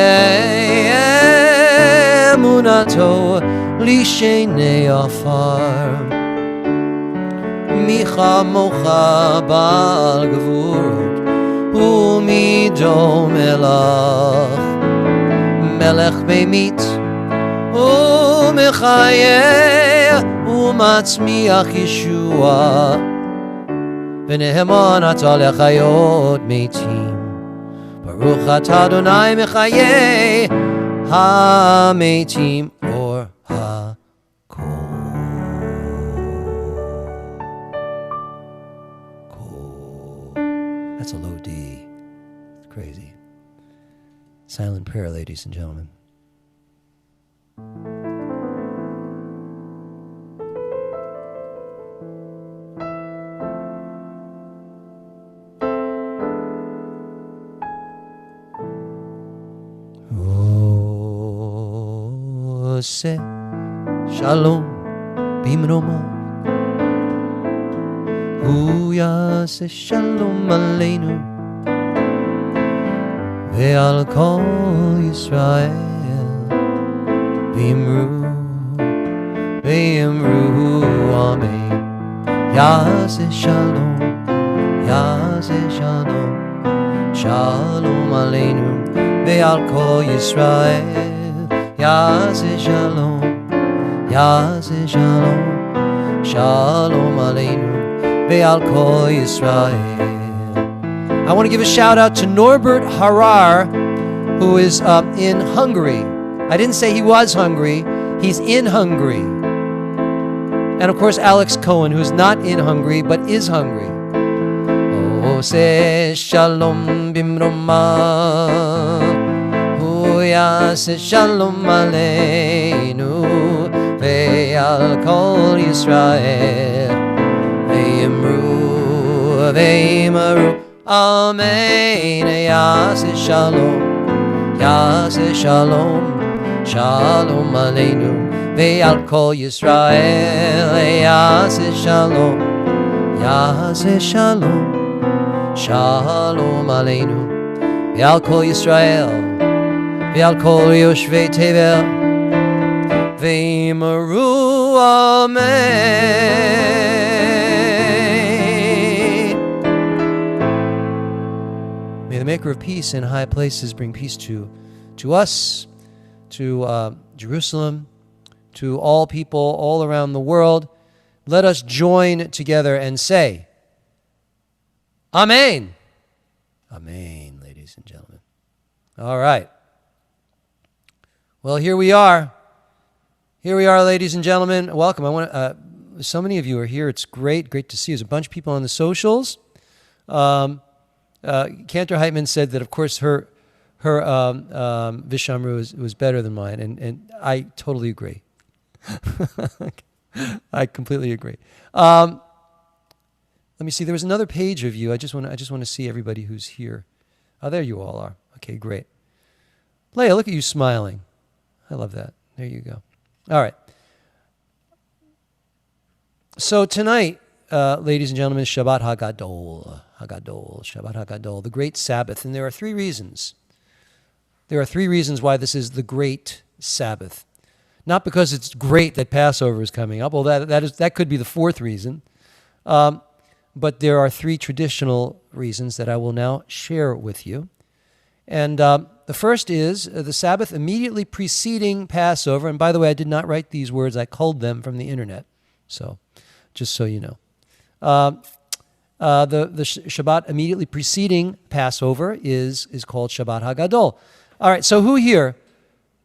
אמונתו לשני עפר מי כמוך בעל גבורות ומידו מלך במית ומחיה ומצמיח ישוע ונאמן אתה לחיות מתים ברוך אתה אדוני מחיה המתים אור הכל. That's a low D. It's crazy. Silent prayer, ladies and gentlemen. עושה שלום במרומו הוא יעשה שלום עלינו ועל כל ישראל ואמרו ve'emru amen. Yaseh shalom, Yaseh shalom, Shalom aleinu ve'al kol Yisrael. Yaseh shalom, Yaseh shalom, Shalom aleinu ve'al kol Yisrael. I want to give a shout out to Norbert Harar, who is in Hungary. I didn't say he was hungry, he's in Hungary. And of course, Alex Cohen, who's not in Hungary, but is hungry. Ose shalom bimroma, huyase shalom aleinu, ve'al kol Yisrael, ve'emru, ve'emaru, amen. Yaseh shalom, Yaseh shalom, Shalom aleinu ve'al kol Yisrael. Yaseh shalom, Yaseh shalom, Shalom aleinu ve'al kol Yisrael, ve'al kol yoshvei tevel, ve'emaru amen. May the maker of peace in high places bring peace to us, to Jerusalem, to all people all around the world. Let us join together and say, Amen. Amen, ladies and gentlemen. All right. Well, here we are. Here we are, ladies and gentlemen. Welcome. I want so many of you are here. It's great to see you. There's a bunch of people on the socials. Cantor Heitman said that, of course, her Vishamru was better than mine, and I totally agree. I completely agree. Let me see. There was another page of you. I just want to see everybody who's here. Oh, there you all are. Okay, great. Leah, look at you smiling. I love that. There you go. All right. So tonight, ladies and gentlemen, Shabbat Hagadol, Shabbat Hagadol, the great Sabbath, and there are three reasons. There are three reasons why this is the great Sabbath. Not because it's great that Passover is coming up. Well, that could be the fourth reason. But there are three traditional reasons that I will now share with you. And the first is the Sabbath immediately preceding Passover. And by the way, I did not write these words. I culled them from the internet. So, just so you know. The Shabbat immediately preceding Passover is called Shabbat Hagadol. All right, so who here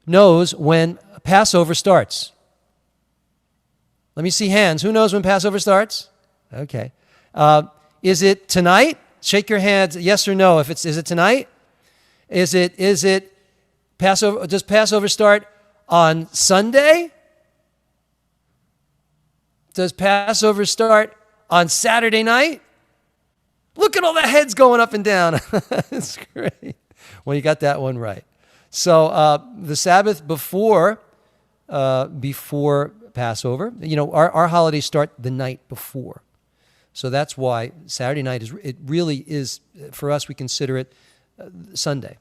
knows when Passover starts? Let me see hands. Who knows when Passover starts? Okay. Is it tonight? Shake your hands, yes or no. Is it tonight? Is it Passover? Does Passover start on Sunday? Does Passover start on Saturday night? Look at all the heads going up and down. It's great. Well, you got that one right. So the Sabbath before Passover, our holidays start the night before. So that's why Saturday night it really is, for us, we consider it Sunday,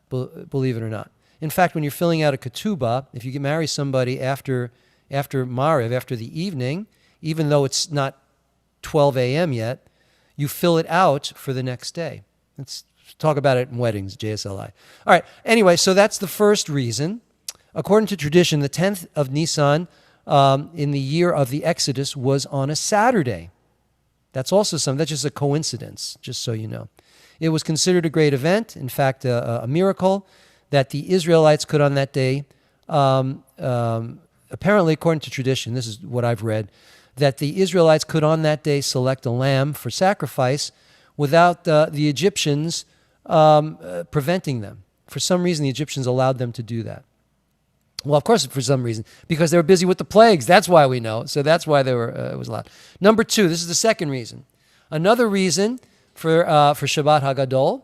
believe it or not. In fact, when you're filling out a ketubah, if you marry somebody after Maariv, after the evening, even though it's not 12 a.m. yet, you fill it out for the next day. Let's talk about it in weddings, JSLI. All right, anyway, so that's the first reason. According to tradition, the 10th of Nisan in the year of the Exodus was on a Saturday. That's just a coincidence, just so you know. It was considered a great event, in fact, a miracle that the Israelites could on that day, apparently according to tradition, this is what I've read, that the Israelites could on that day select a lamb for sacrifice without the Egyptians preventing them. For some reason, the Egyptians allowed them to do that. Well, of course, for some reason, because they were busy with the plagues. That's why we know. So that's why it was allowed. Number two, this is the second reason. Another reason for Shabbat Hagadol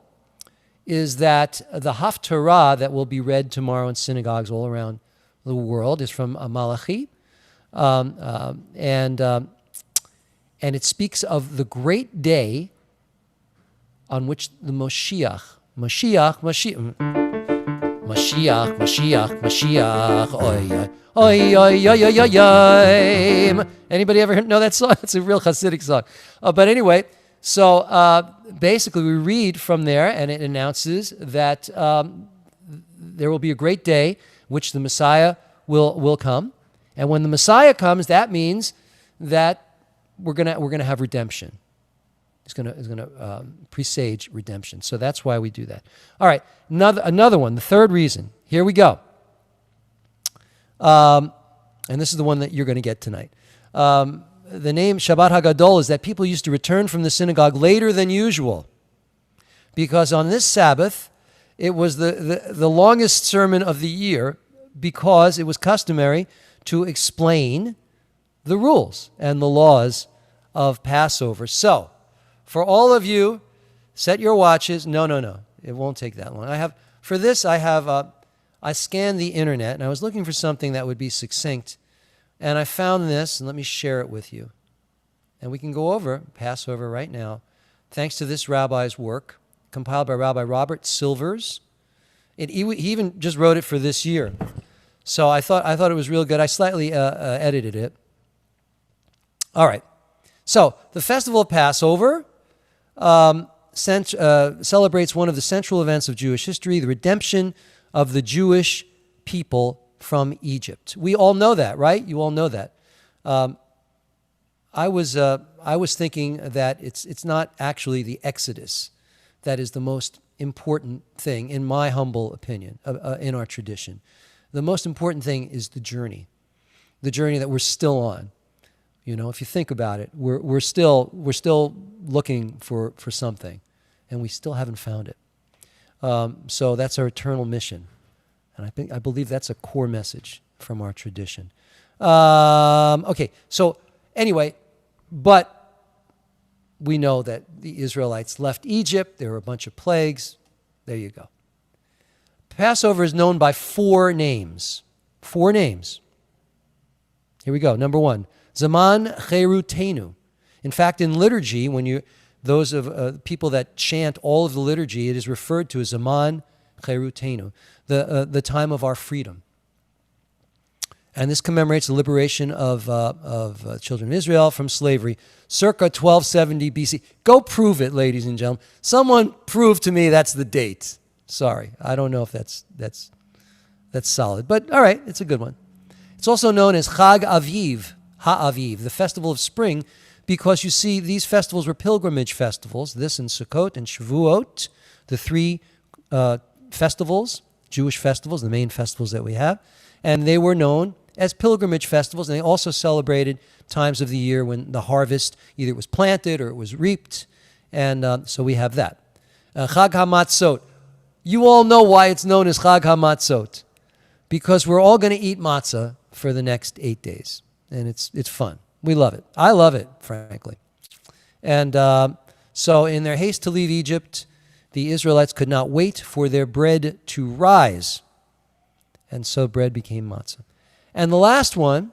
is that the Haftarah that will be read tomorrow in synagogues all around the world is from Malachi. And it speaks of the great day on which the Mashiach Mashiach, Mashiach, Mashiach, oi, oi, oi, oi, oi, oi, oi. Anybody ever know that song? It's a real Hasidic song. But anyway, so basically we read from there, and it announces that there will be a great day which the Messiah will come. And when the Messiah comes, that means that we're gonna have redemption. It's gonna presage redemption. So that's why we do that. All right, another one. The third reason. Here we go. And this is the one that you're going to get tonight. The name Shabbat Hagadol is that people used to return from the synagogue later than usual, because on this Sabbath it was the longest sermon of the year, because it was customary to explain the rules and the laws of Passover. So, for all of you, set your watches. No, it won't take that long. I scanned the internet, and I was looking for something that would be succinct, and I found this, and let me share it with you. And we can go over Passover right now, thanks to this rabbi's work, compiled by Rabbi Robert Silvers. He even just wrote it for this year. So I thought it was real good. I slightly edited it. All right. So the festival of Passover celebrates one of the central events of Jewish history, the redemption of the Jewish people from Egypt. We all know that, right? You all know that. I was thinking that it's not actually the Exodus that is the most important thing, in my humble opinion, in our tradition. The most important thing is the journey that we're still on. You know, if you think about it, we're still looking for something, and we still haven't found it. So that's our eternal mission, and I believe that's a core message from our tradition. Okay, so anyway, but we know that the Israelites left Egypt. There were a bunch of plagues. There you go. Passover is known by 4 names. 4 names. Here we go. Number 1, Zaman Cherutenu. In fact, in liturgy, when those of people that chant all of the liturgy, it is referred to as Zaman Cherutenu, the time of our freedom. And this commemorates the liberation of children of Israel from slavery, circa 1270 BC. Go prove it, ladies and gentlemen. Someone prove to me that's the date. Sorry, I don't know if that's solid, but all right, it's a good one. It's also known as Chag Aviv, Ha'aviv, the festival of spring, because you see these festivals were pilgrimage festivals. This and Sukkot and Shavuot, the 3 festivals, Jewish festivals, the main festivals that we have, and they were known as pilgrimage festivals, and they also celebrated times of the year when the harvest either was planted or it was reaped, and so we have that. Chag HaMatzot. You all know why it's known as Chag HaMatzot, because we're all going to eat matzah for the next 8 days, and it's fun. We love it. I love it, frankly. And so in their haste to leave Egypt, the Israelites could not wait for their bread to rise, and so bread became matzah. And the last one,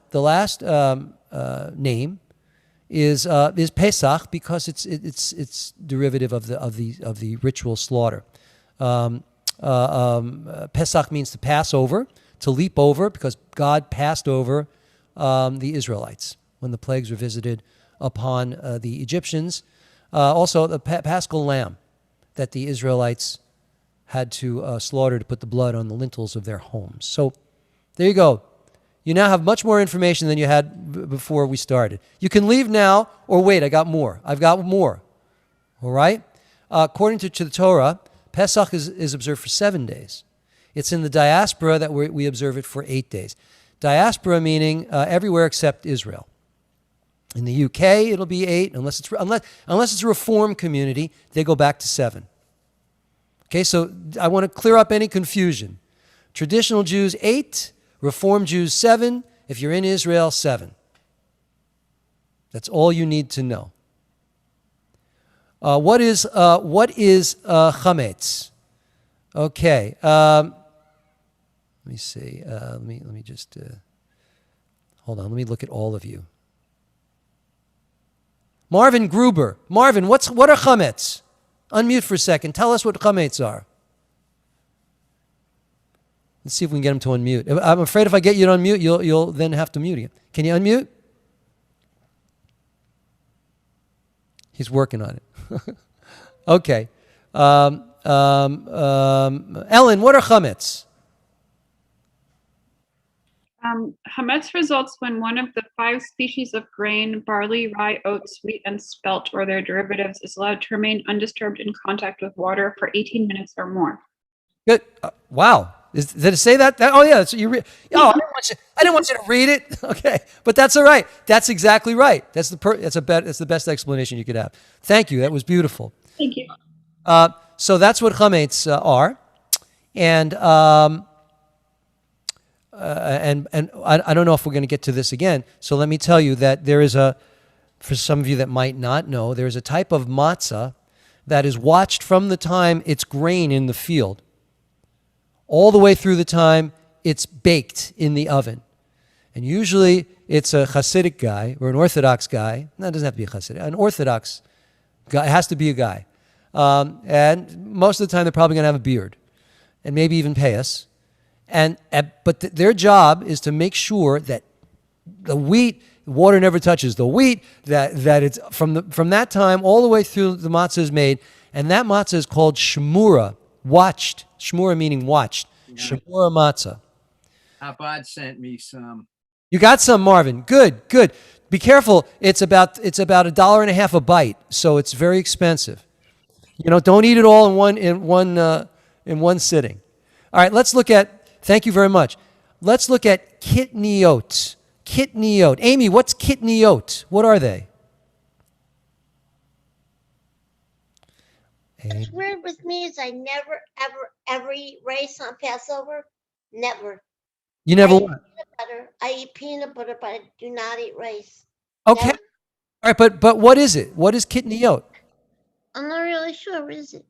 name is Pesach, because it's derivative of the ritual slaughter. Pesach means to pass over, to leap over, because God passed over the Israelites when the plagues were visited upon the Egyptians. Also, the paschal lamb that the Israelites had to slaughter to put the blood on the lintels of their homes. So there you go. You now have much more information than you had before we started. You can leave now, or wait, I've got more. All right? According to the Torah, Pesach is observed for 7 days. It's in the diaspora that we observe it for 8 days. Diaspora meaning everywhere except Israel. In the UK, it'll be 8, unless it's a Reform community, they go back to 7. Okay, so I want to clear up any confusion. Traditional Jews, 8. Reform Jews, 7. If you're in Israel, 7. That's all you need to know. What is chametz? Okay. Let me see. Let me just hold on. Let me look at all of you. Marvin Gruber. Marvin, what are chametz? Unmute for a second. Tell us what chametz are. Let's see if we can get him to unmute. I'm afraid if I get you to unmute, you'll then have to mute again. Can you unmute? He's working on it. Okay. Ellen, what are chametz? Hametz results when one of the 5 species of grain, barley, rye, oats, wheat, and spelt, or their derivatives, is allowed to remain undisturbed in contact with water for 18 minutes or more. Good. Wow. Did it say that? Oh, yeah. That's what you read. Oh, I didn't want you to read it. Okay, but that's all right. That's exactly right. That's the best explanation you could have. Thank you. That was beautiful. Thank you. So that's what chametz are, and I don't know if we're going to get to this again. So let me tell you that there is for some of you that might not know, there is a type of matzah that is watched from the time it's grain in the field all the way through the time it's baked in the oven. And usually it's a Hasidic guy or an Orthodox guy. No, it doesn't have to be a Hasidic. An Orthodox guy. It has to be a guy. And most of the time they're probably going to have a beard and maybe even pay us. But their job is to make sure that the wheat, water never touches the wheat, that it's from that time all the way through the matzah is made. And that matzah is called shmura, watched. Shmura meaning watched. Yeah. Shmura matzah. Abad sent me some. You got some, Marvin. Good. Be careful. It's about $1.50 a bite, so it's very expensive. Don't eat it all in one sitting. All right, let's look at. Thank you very much. Let's look at kitniot. Kitniot. Amy, what's kitniot? What are they? What's weird with me is I never, ever eat rice on Passover. Never. You never what? I eat peanut butter, but I do not eat rice. Okay. Never. All right, but what is it? What is kitniot? I'm not really sure. What is it?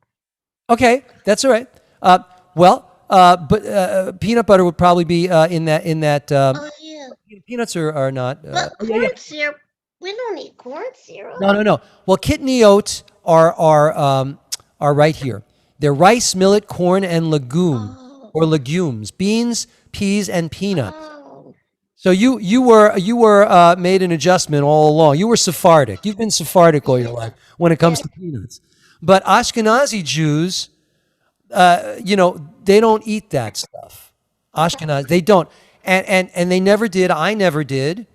Okay, that's all right. But peanut butter would probably be in that. Oh yeah. Peanuts are not. But corn syrup. We don't eat corn syrup. No. Well, kitniot are right here. They're rice, millet, corn, and legumes, beans, peas, and peanuts. Oh. So you were made an adjustment all along. You were Sephardic. You've been Sephardic all your life when it comes to peanuts. But Ashkenazi Jews, they don't eat that stuff. Ashkenazi, they don't, and they never did. I never did,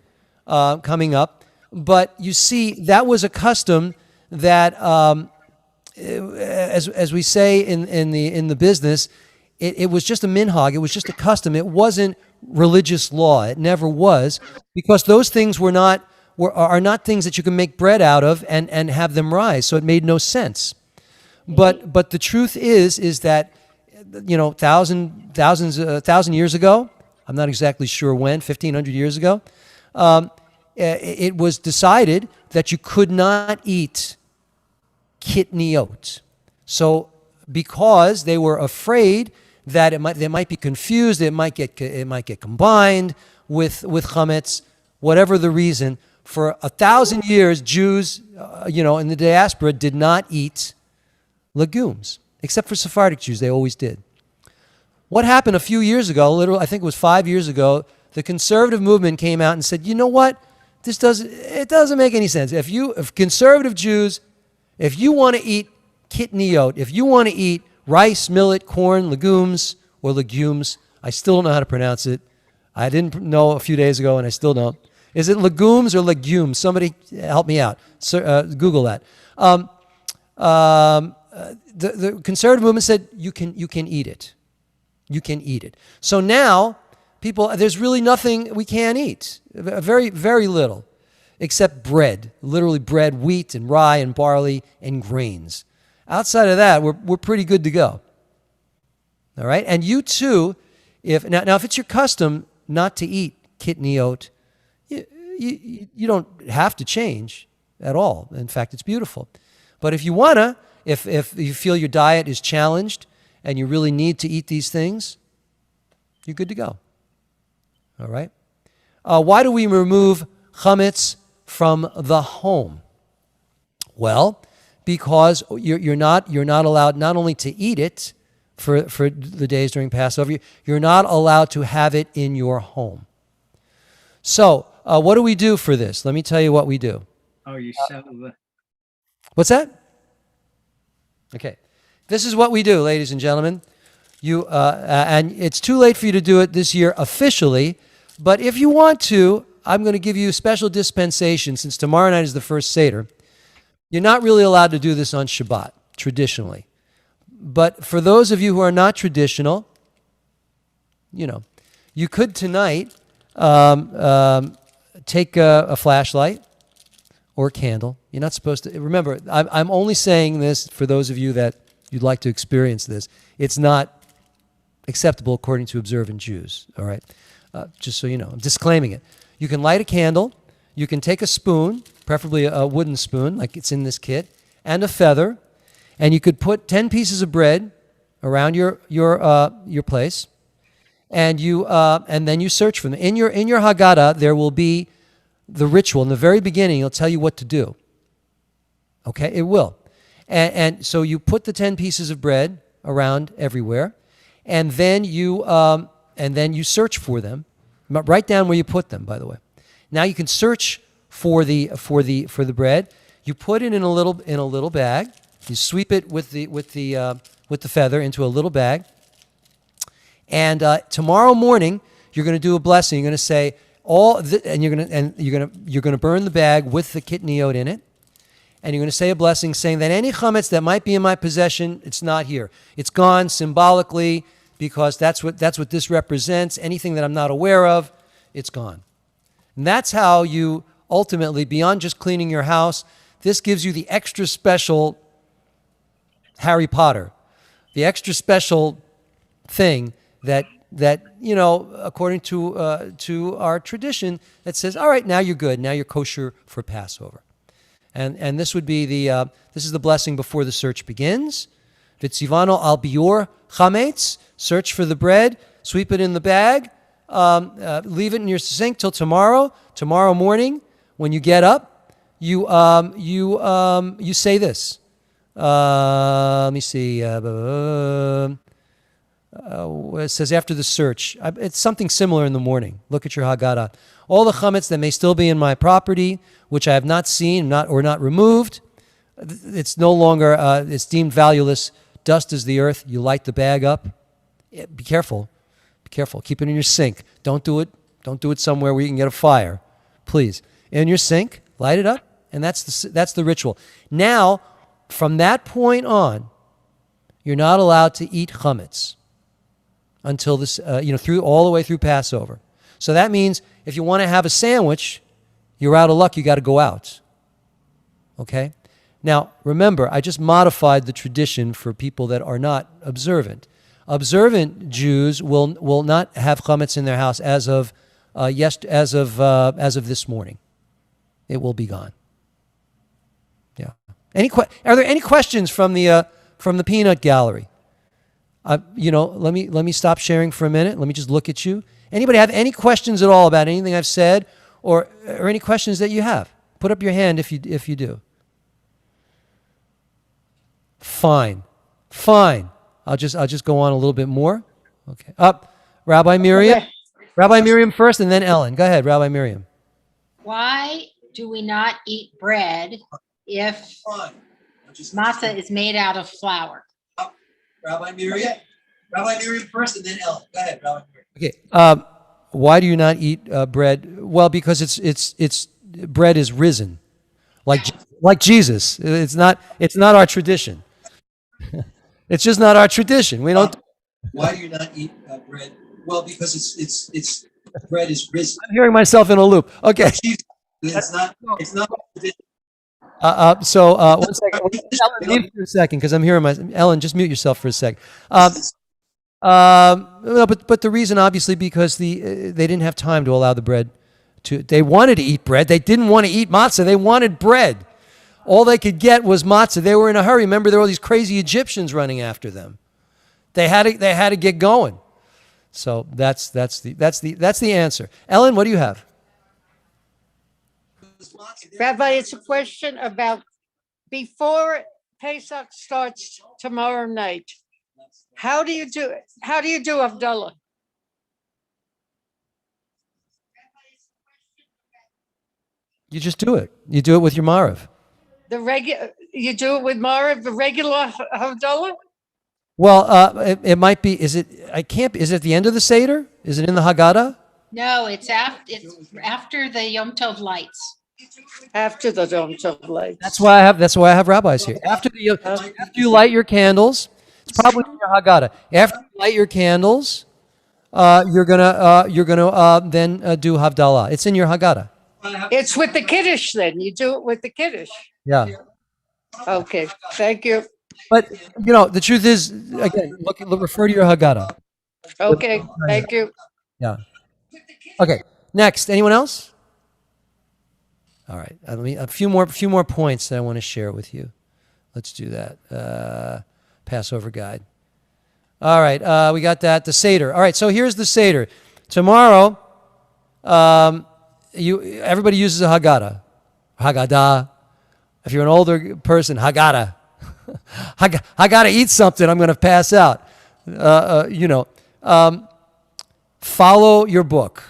coming up. But you see, that was a custom that, as we say in the business, it was just a minhag. It was just a custom. It wasn't religious law. It never was, because those things are not things that you can make bread out of and have them rise. So it made no sense. But the truth is that, 1,000 years ago, I'm not exactly sure when, 1,500 years ago, it was decided that you could not eat kitniot. So because they were afraid that they might be confused, it might get combined with chametz, whatever the reason, for 1,000 years, Jews, in the diaspora did not eat legumes, except for Sephardic Jews. They always did. What happened a few years ago, I think it was 5 years ago, the conservative movement came out and said, you know what? It doesn't make any sense. If conservative Jews, if you want to eat kitniot, if you want to eat rice, millet, corn, legumes, I still don't know how to pronounce it. I didn't know a few days ago, and I still don't. Is it legumes or legumes? Somebody help me out. Google that. The conservative movement said you can eat it. You can eat it. So now, there's really nothing we can't eat. Very, very little, except bread. Literally bread, wheat and rye and barley and grains. Outside of that, we're pretty good to go. All right? And you too, if it's your custom not to eat kitniot, you don't have to change at all. In fact, it's beautiful. But if you wanna, if you feel your diet is challenged and you really need to eat these things, you're good to go. All right? Why do we remove chametz from the home? Well, because you're not allowed not only to eat it for the days during Passover. You're not allowed to have it in your home. So what do we do for this? Let me tell you what we do. Oh, you sell the. What's that? Okay. This is what we do, ladies and gentlemen. And it's too late for you to do it this year officially, but if you want to, I'm going to give you a special dispensation since tomorrow night is the first Seder. You're not really allowed to do this on Shabbat, traditionally. But for those of you who are not traditional, you could tonight take a flashlight or a candle. You're not supposed to. Remember, I'm only saying this for those of you that you'd like to experience this. It's not acceptable according to observant Jews, all right? Just so you know, I'm disclaiming it. You can light a candle. You can take a spoon, preferably a wooden spoon, like it's in this kit, and a feather, and you could put 10 pieces of bread around your place, and then you search for them. In your Haggadah, there will be the ritual. In the very beginning, it'll tell you what to do. Okay, it will. And so you put the 10 pieces of bread around everywhere, and then you search for them. Write down where you put them, by the way. Now you can search for the bread. You put it in a little bag. You sweep it with the feather into a little bag. And tomorrow morning you're going to do a blessing. You're going to say you're going to burn the bag with the kitniot in it. And you're going to say a blessing saying that any chametz that might be in my possession, it's not here. It's gone symbolically because that's what this represents. Anything that I'm not aware of, it's gone. And that's how you ultimately, beyond just cleaning your house, this gives you the extra special Harry Potter, the extra special thing that according to our tradition, that says, all right, now you're good. Now you're kosher for Passover. And this would be this is the blessing before the search begins. Vitzivano al bior chametz, search for the bread, sweep it in the bag, leave it in your sink till tomorrow. Tomorrow morning, when you get up, you say this. Let me see. It says after the search. It's something similar in the morning. Look at your Haggadah. All the chametz that may still be in my property, which I have not seen, or not removed, it's no longer. It's deemed valueless. Dust is the earth. You light the bag up. Be careful. Be careful. Keep it in your sink. Don't do it. Don't do it somewhere where you can get a fire. Please. In your sink, light it up, and that's the ritual. Now, from that point on, you're not allowed to eat chametz until this, through all the way through Passover. So that means if you want to have a sandwich, you're out of luck. You got to go out. Okay? Now, remember, I just modified the tradition for people that are not observant. Observant Jews will not have chametz in their house as of this morning. It will be gone. Yeah. Are there any questions from the peanut gallery? Let me stop sharing for a minute. Let me just look at you. Anybody have any questions at all about anything I've said, or any questions that you have? Put up your hand if you do. Fine. I'll just go on a little bit more. Okay. Rabbi Miriam. Okay. Rabbi Miriam first, and then Ellen. Go ahead, Rabbi Miriam. Why do we not eat bread if matzah is made out of flour? Rabbi Miriam. Okay. Rabbi Miriam first, and then Ellen. Go ahead, Rabbi Miriam. Okay. Why do you not eat bread? Well, because it's bread is risen, like Jesus. It's not our tradition. It's just not our tradition. We don't. Why do you not eat bread? Well, because it's bread is risen. I'm hearing myself in a loop. Okay. It's not. So 1 second. Ellen, mute for a second because I'm hearing Ellen, just mute yourself for a sec. But the reason, obviously, because they didn't have time to allow the bread to. They wanted to eat bread. They didn't want to eat matzah. They wanted bread. All they could get was matzah. They were in a hurry. Remember, there were all these crazy Egyptians running after them. They had to get going. So that's the answer. Ellen, what do you have? Rabbi, it's a question about before Pesach starts tomorrow night. How do you do it? How do you do Havdalah? You just do it. You do it with your Marav. You do it with Marav, the regular Havdalah? Well, it might be. Is it? I can't. Is it at the end of the Seder? Is it in the Haggadah? No, it's after the Yom Tov lights. After the Yom Tov lights. That's why I have rabbis here. After you light your candles, it's probably in your Haggadah. After you light your candles, you're gonna then do Havdalah. It's in your Haggadah. It's with the Kiddush then. You do it with the Kiddush. Yeah. Okay. Thank you. But the truth is, again, refer to your Haggadah. Okay. Thank you. Yeah. Okay. Next. Anyone else? All right. A few more points that I want to share with you. Let's do that. Passover guide. All right. We got that. The Seder. All right. So here's the Seder. Tomorrow, everybody uses a Haggadah. Haggadah. If you're an older person, Haggadah. I got to eat something. I'm going to pass out. Follow your book.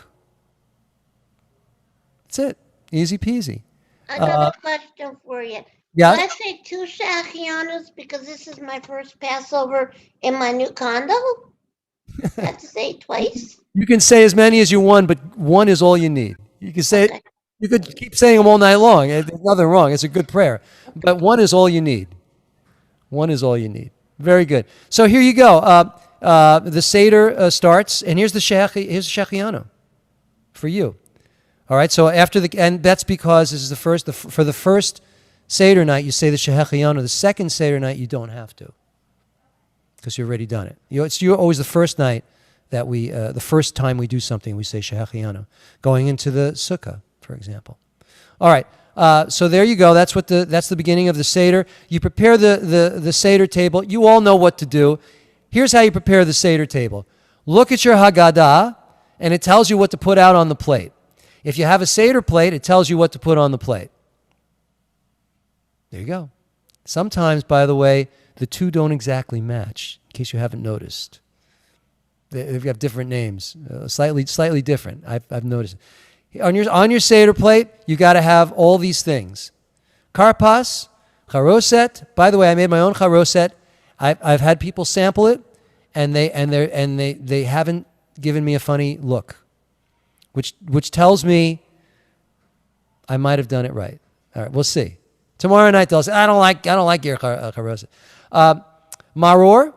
That's it. Easy peasy. I got a question for you. Yeah. Can I say 2 shachianos because this is my first Passover in my new condo? I have to say it twice. You can say as many as you want, but one is all you need. You can say it. You could keep saying them all night long. There's nothing wrong. It's a good prayer. But one is all you need. One is all you need. Very good. So here you go. The Seder starts, and here's the Shechianu for you. All right. So and that's because this is for the first Seder night, you say the Shechianu. The second Seder night, you don't have to, because you've already done it. It's always the first night that the first time we do something, we say Shechianu. Going into the Sukkah, for example. All right. So there you go. That's the beginning of the Seder. You prepare the Seder table. You all know what to do. Here's how you prepare the Seder table. Look at your Haggadah, and it tells you what to put out on the plate. If you have a Seder plate, it tells you what to put on the plate. There you go. Sometimes, by the way, the two don't exactly match, in case you haven't noticed. They've got different names, slightly different. I've noticed it. On your Seder plate, you got to have all these things. Karpas, charoset. By the way, I made my own charoset. I've had people sample it, and they haven't given me a funny look, which tells me I might have done it right. All right, we'll see. Tomorrow night they'll say, I don't like your charoset. Maror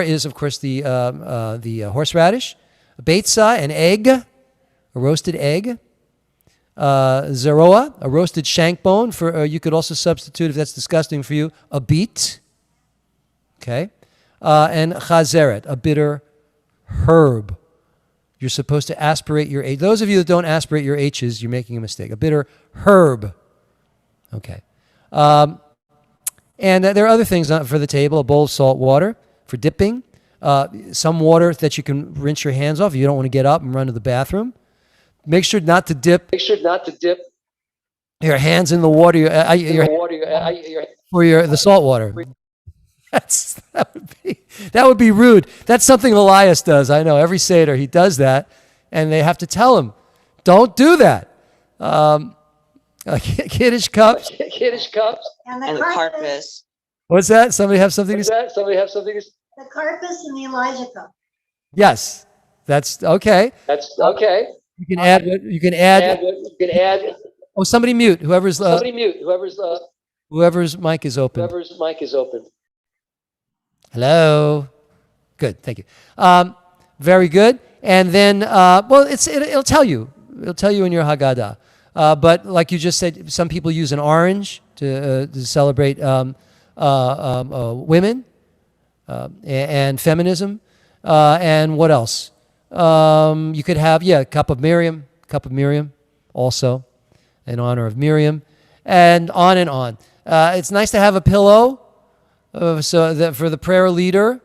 is, of course, the horseradish. Beitza, an egg, a roasted egg. Zeroa, a roasted shank bone. You could also substitute, if that's disgusting for you, a beet. Okay. And chazeret, a bitter herb. You're supposed to aspirate your H. Those of you that don't aspirate your H's, you're making a mistake. A bitter herb. Okay. And there are other things for the table. A bowl of salt water for dipping. Some water that you can rinse your hands off if you don't want to get up and run to the bathroom. Make sure not to dip your hands in the water. The salt water. That would be rude. That's something Elias does. I know every Seder he does that, and they have to tell him, don't do that. Kiddush cups. And the carpus. What's that? Somebody have something to say? The carpus and the Elijah cup. Yes, that's okay. You can add. Oh, somebody mute. Whoever's mic is open. Hello. Good. Thank you. Very good. And then, it'll tell you. It'll tell you in your Haggadah. But like you just said, some people use an orange to celebrate women and feminism. And what else? You could have, a cup of Miriam also, in honor of Miriam, and on and on. It's nice to have a pillow so that for the prayer leader,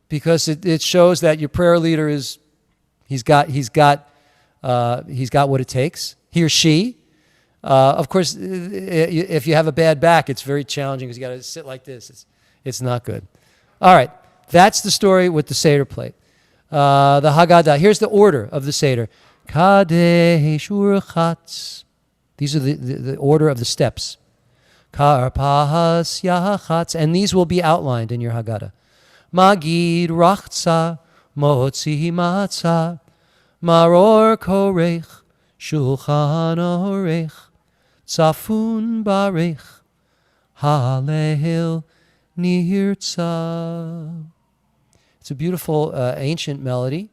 because it shows that your prayer leader he's got what it takes. He or she. Of course, if you have a bad back, it's very challenging because you got to sit like this. It's not good. All right. That's the story with the Seder plate. The Haggadah. Here's the order of the Seder. Kadesh Urchatz. These are the order of the steps. Karpahas Yachatz. And these will be outlined in your Haggadah. Magid Rachza Motzi Matzah Maror Korech Shulchan Orech Tzafun Barech Halel Nirtza. It's a beautiful ancient melody,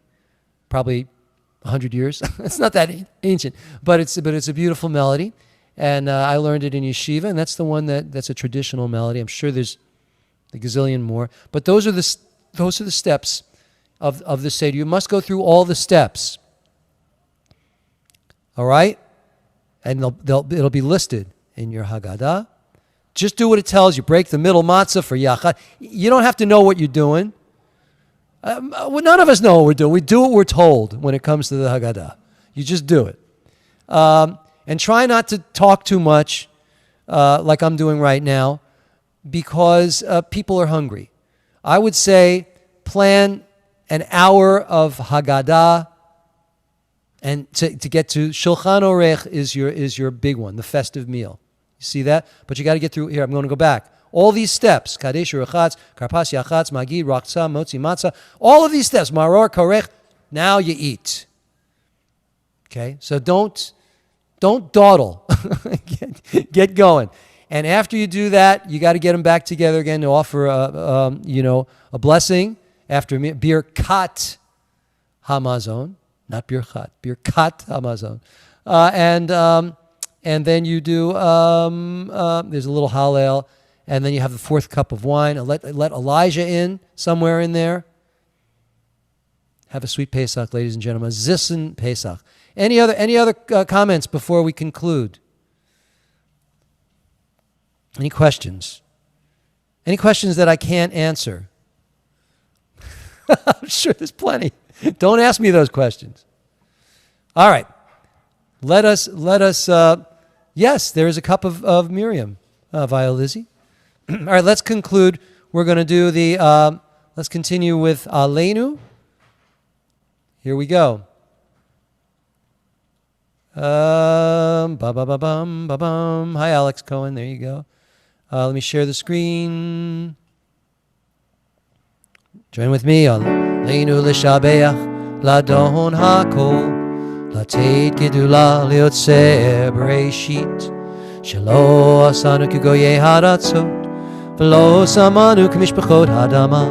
probably 100 years. It's not that ancient, but it's a beautiful melody, and I learned it in yeshiva, and that's the one that's a traditional melody. I'm sure there's a gazillion more, but those are the steps of the Seder. You must go through all the steps. All right, and it'll be listed in your Haggadah. Just do what it tells you. Break the middle matzah for Yachad. You don't have to know what you're doing. None of us know what we're doing. We do what we're told when it comes to the Haggadah. You just do it. And try not to talk too much like I'm doing right now because people are hungry. I would say plan an hour of Haggadah, and to get to Shulchan Orech is your big one, the festive meal. You see that? But you got to get through here. I'm going to go back. All these steps, Kadesh Urchatz, Karpas Yachatz, Magid, Rachza, Motzi Matzah, all of these steps, Maror, Korech, now you eat. Okay? So don't dawdle. get going. And after you do that, you got to get them back together again to offer a blessing after Birkat Hamazon, not Birkat, Birkat Hamazon. And then you do, there's a little Hallel, and then you have the fourth cup of wine, and let Elijah in, somewhere in there. Have a sweet Pesach, ladies and gentlemen. Zissen Pesach. Any other comments before we conclude? Any questions? Any questions that I can't answer? I'm sure there's plenty. Don't ask me those questions. All right. Let us. Yes, there is a cup of Miriam, via Lizzie. All right, let's conclude. We're going to do let's continue with Aleinu. Here we go. Ba-ba-ba-bum. Hi, Alex Cohen. There you go. Let me share the screen. Join with me. Aleinu l'shabeach ladon hakol. לתת גדולה ליוצא בראשית שלא עשנו כגויי הארצות ולא שמנו כמשפחות האדמה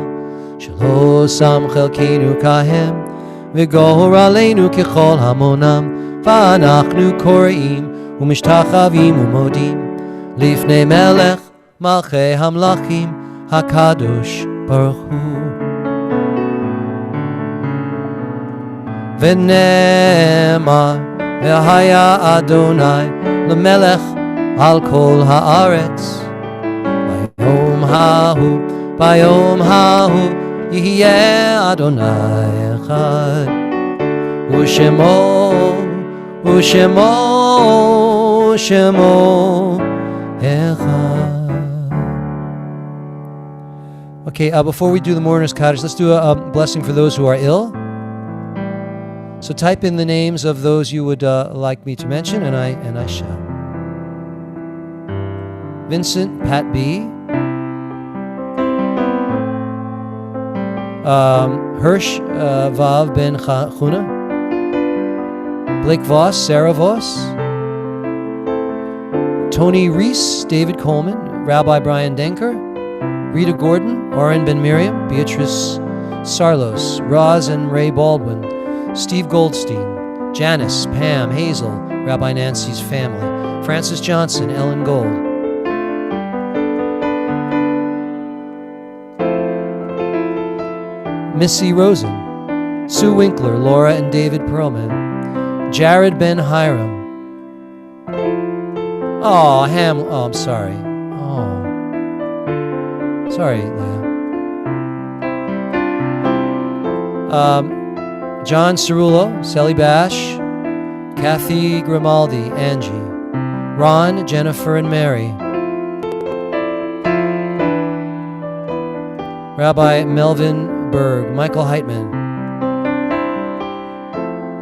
שלא שם חלקנו כהם וגורלנו ככל המונם ואנחנו קוראים ומשתחווים ומודים לפני מלך מלכי המלכים הקדוש ברוך הוא ונאמר והיה אדוני למלך על כל הארץ ביום ההוא יהיה אדוני אחד ושמו אחד. Okay, before we do the mourner's cottage, let's do a blessing for those who are ill. So type in the names of those you would like me to mention, and I shall. Vincent, Pat B. Hirsch, Vav Ben Chuna. Blake Voss, Sarah Voss. Tony Reese, David Coleman. Rabbi Brian Denker. Rita Gordon, Oren Ben Miriam. Beatrice Sarlos. Roz and Ray Baldwin. Steve Goldstein, Janice, Pam, Hazel, Rabbi Nancy's family, Francis Johnson, Ellen Gold. Missy Rosen, Sue Winkler, Laura and David Perlman, Jared Ben Hiram. Oh, I'm sorry. Oh. Sorry, Leah. John Cerullo, Sally Bash, Kathy Grimaldi, Angie, Ron, Jennifer, and Mary. Rabbi Melvin Berg, Michael Heitman,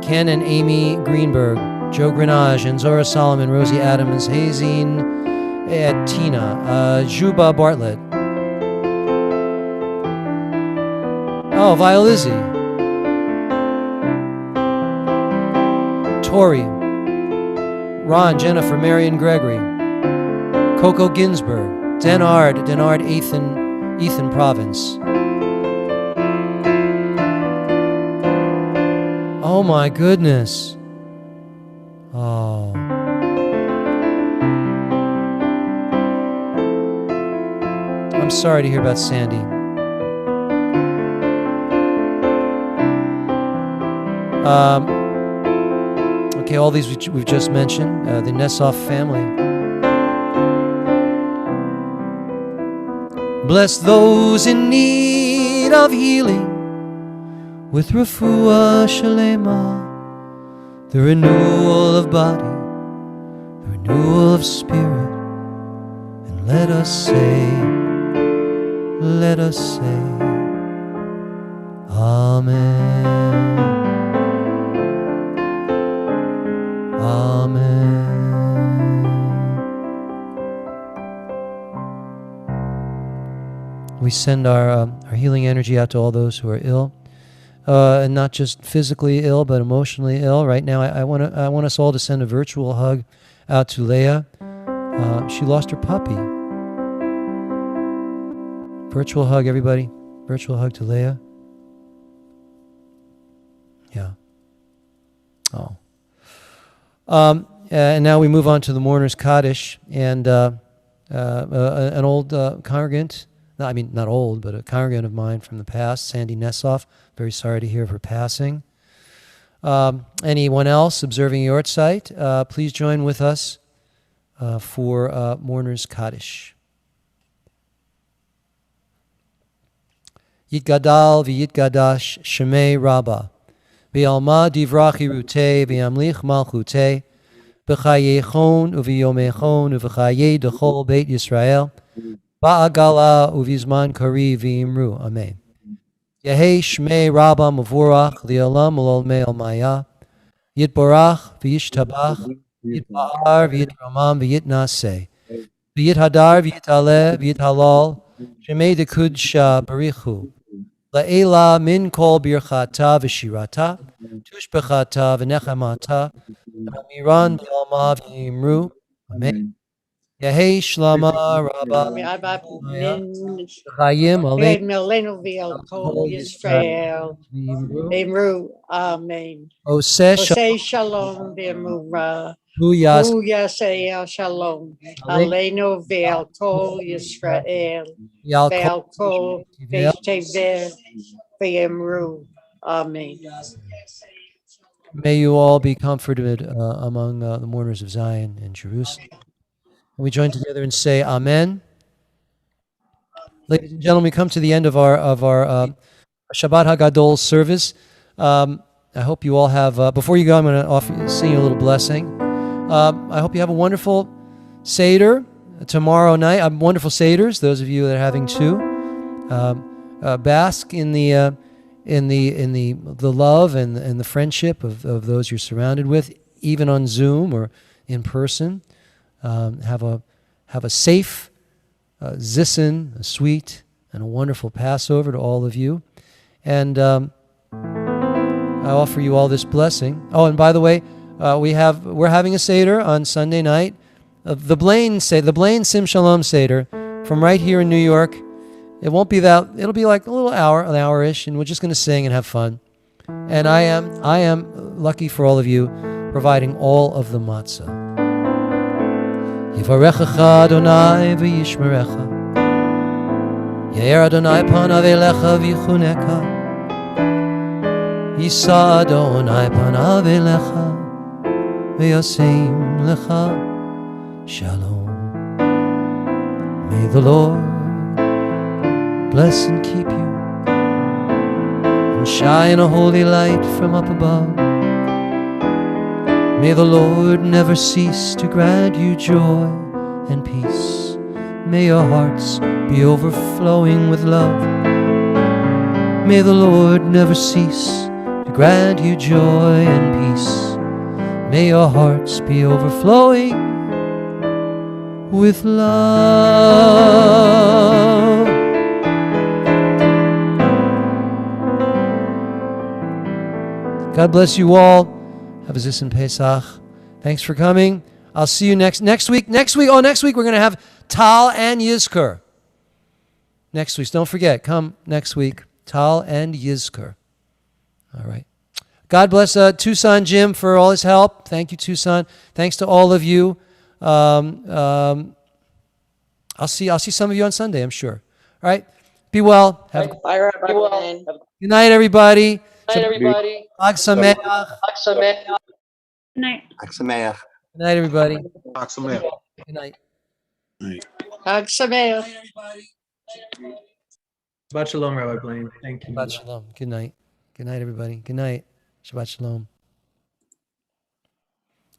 Ken and Amy Greenberg, Joe Grenage and Zora Solomon, Rosie Adams, Hazine Tina, Juba Bartlett. Oh, Violizzi. Tori. Ron, Jennifer, Marion Gregory. Coco Ginsberg. Denard, Ethan Province. Oh my goodness. Oh. I'm sorry to hear about Sandy. Okay, all these we've just mentioned. The Nessoff family. Bless those in need of healing with refuah shalema, the renewal of body, the renewal of spirit, and let us say, Amen. Amen. We send our healing energy out to all those who are ill, and not just physically ill, but emotionally ill. Right now, I want us all to send a virtual hug out to Leah. She lost her puppy. Virtual hug, everybody. Virtual hug to Leah. Yeah. Oh. And now we move on to the Mourner's Kaddish, and an old congregant, not old, but a congregant of mine from the past, Sandy Nessoff. Very sorry to hear of her passing. Anyone else observing Yortzeit, please join with us for Mourner's Kaddish. Yitgadal v'yitgadash Shemei Rabbah. V'alma divrach irutei v'yamlich malchutei b'chayechon uv'yomechon uv'chayei dechol Beit Yisrael ba'agala uv'izman kari v'imru. Amen. Yehei Shmei Rabbah Mavurach li'olam ul'olmei almaya yitborach v'yishtabach yitba'ar v'yitramam v'yitnaseh v'yithadar v'yitaleh v'yithalal Shemei dekudsha barichu La'ela min kol birchata v'shirata, tushbechata v'nechamata, amiran b'alma v'imru. Amen. Yehei shlama rabba chayim Aleinu v'al kol Yisrael. V'imru. Amen. Oseh shalom v'imura. Hu Yaseh shalom. Aleinu v'al kol Yisrael. V'al kol v'tever v'imru. Amen. May you all be comforted among the mourners of Zion and Jerusalem. And we join together and say Amen. Ladies and gentlemen, we come to the end of our Shabbat Hagadol service. I hope you all have. Before you go, I'm going to sing you a little blessing. I hope you have a wonderful Seder tomorrow night. Wonderful Seders. Those of you that are having two, bask in the love and the friendship of those you're surrounded with, even on Zoom or in person. Have a safe Zissin, a sweet and a wonderful Passover to all of you, and I offer you all this blessing. Oh, and by the way, we're having a Seder on Sunday night, the Blaine Sim Shalom Seder from right here in New York. It won't be that. It'll be like an hour-ish, and we're just going to sing and have fun. And I am lucky for all of you, providing all of the matzah. Yivarechecha Adonai v'yishmerecha, Yair Adonai panav elecha v'yichuneka, Yisa Adonai panav elecha v'yaseim lecha shalom. May the Lord bless and keep you, and shine a holy light from up above. May the Lord never cease to grant you joy and peace. May your hearts be overflowing with love. May the Lord never cease to grant you joy and peace. May your hearts be overflowing with love. God bless you all. Have a Zis and Pesach. Thanks for coming. I'll see you next week. Next week we're going to have Tal and Yizkor. Next week. Don't forget, come next week. Tal and Yizkor. All right. God bless Tucson Jim for all his help. Thank you, Tucson. Thanks to all of you. I'll see some of you on Sunday, I'm sure. All right. Be well. Good night, everybody. Chag Sameach. Good night. Aksameach. Good night, everybody. Aksameach. Good night. Hag Sameach. Shabbat Shalom, Rabbi Blaine. Thank you. Shabbat Shalom. Good night. Good night, everybody. Good night. Shabbat Shalom.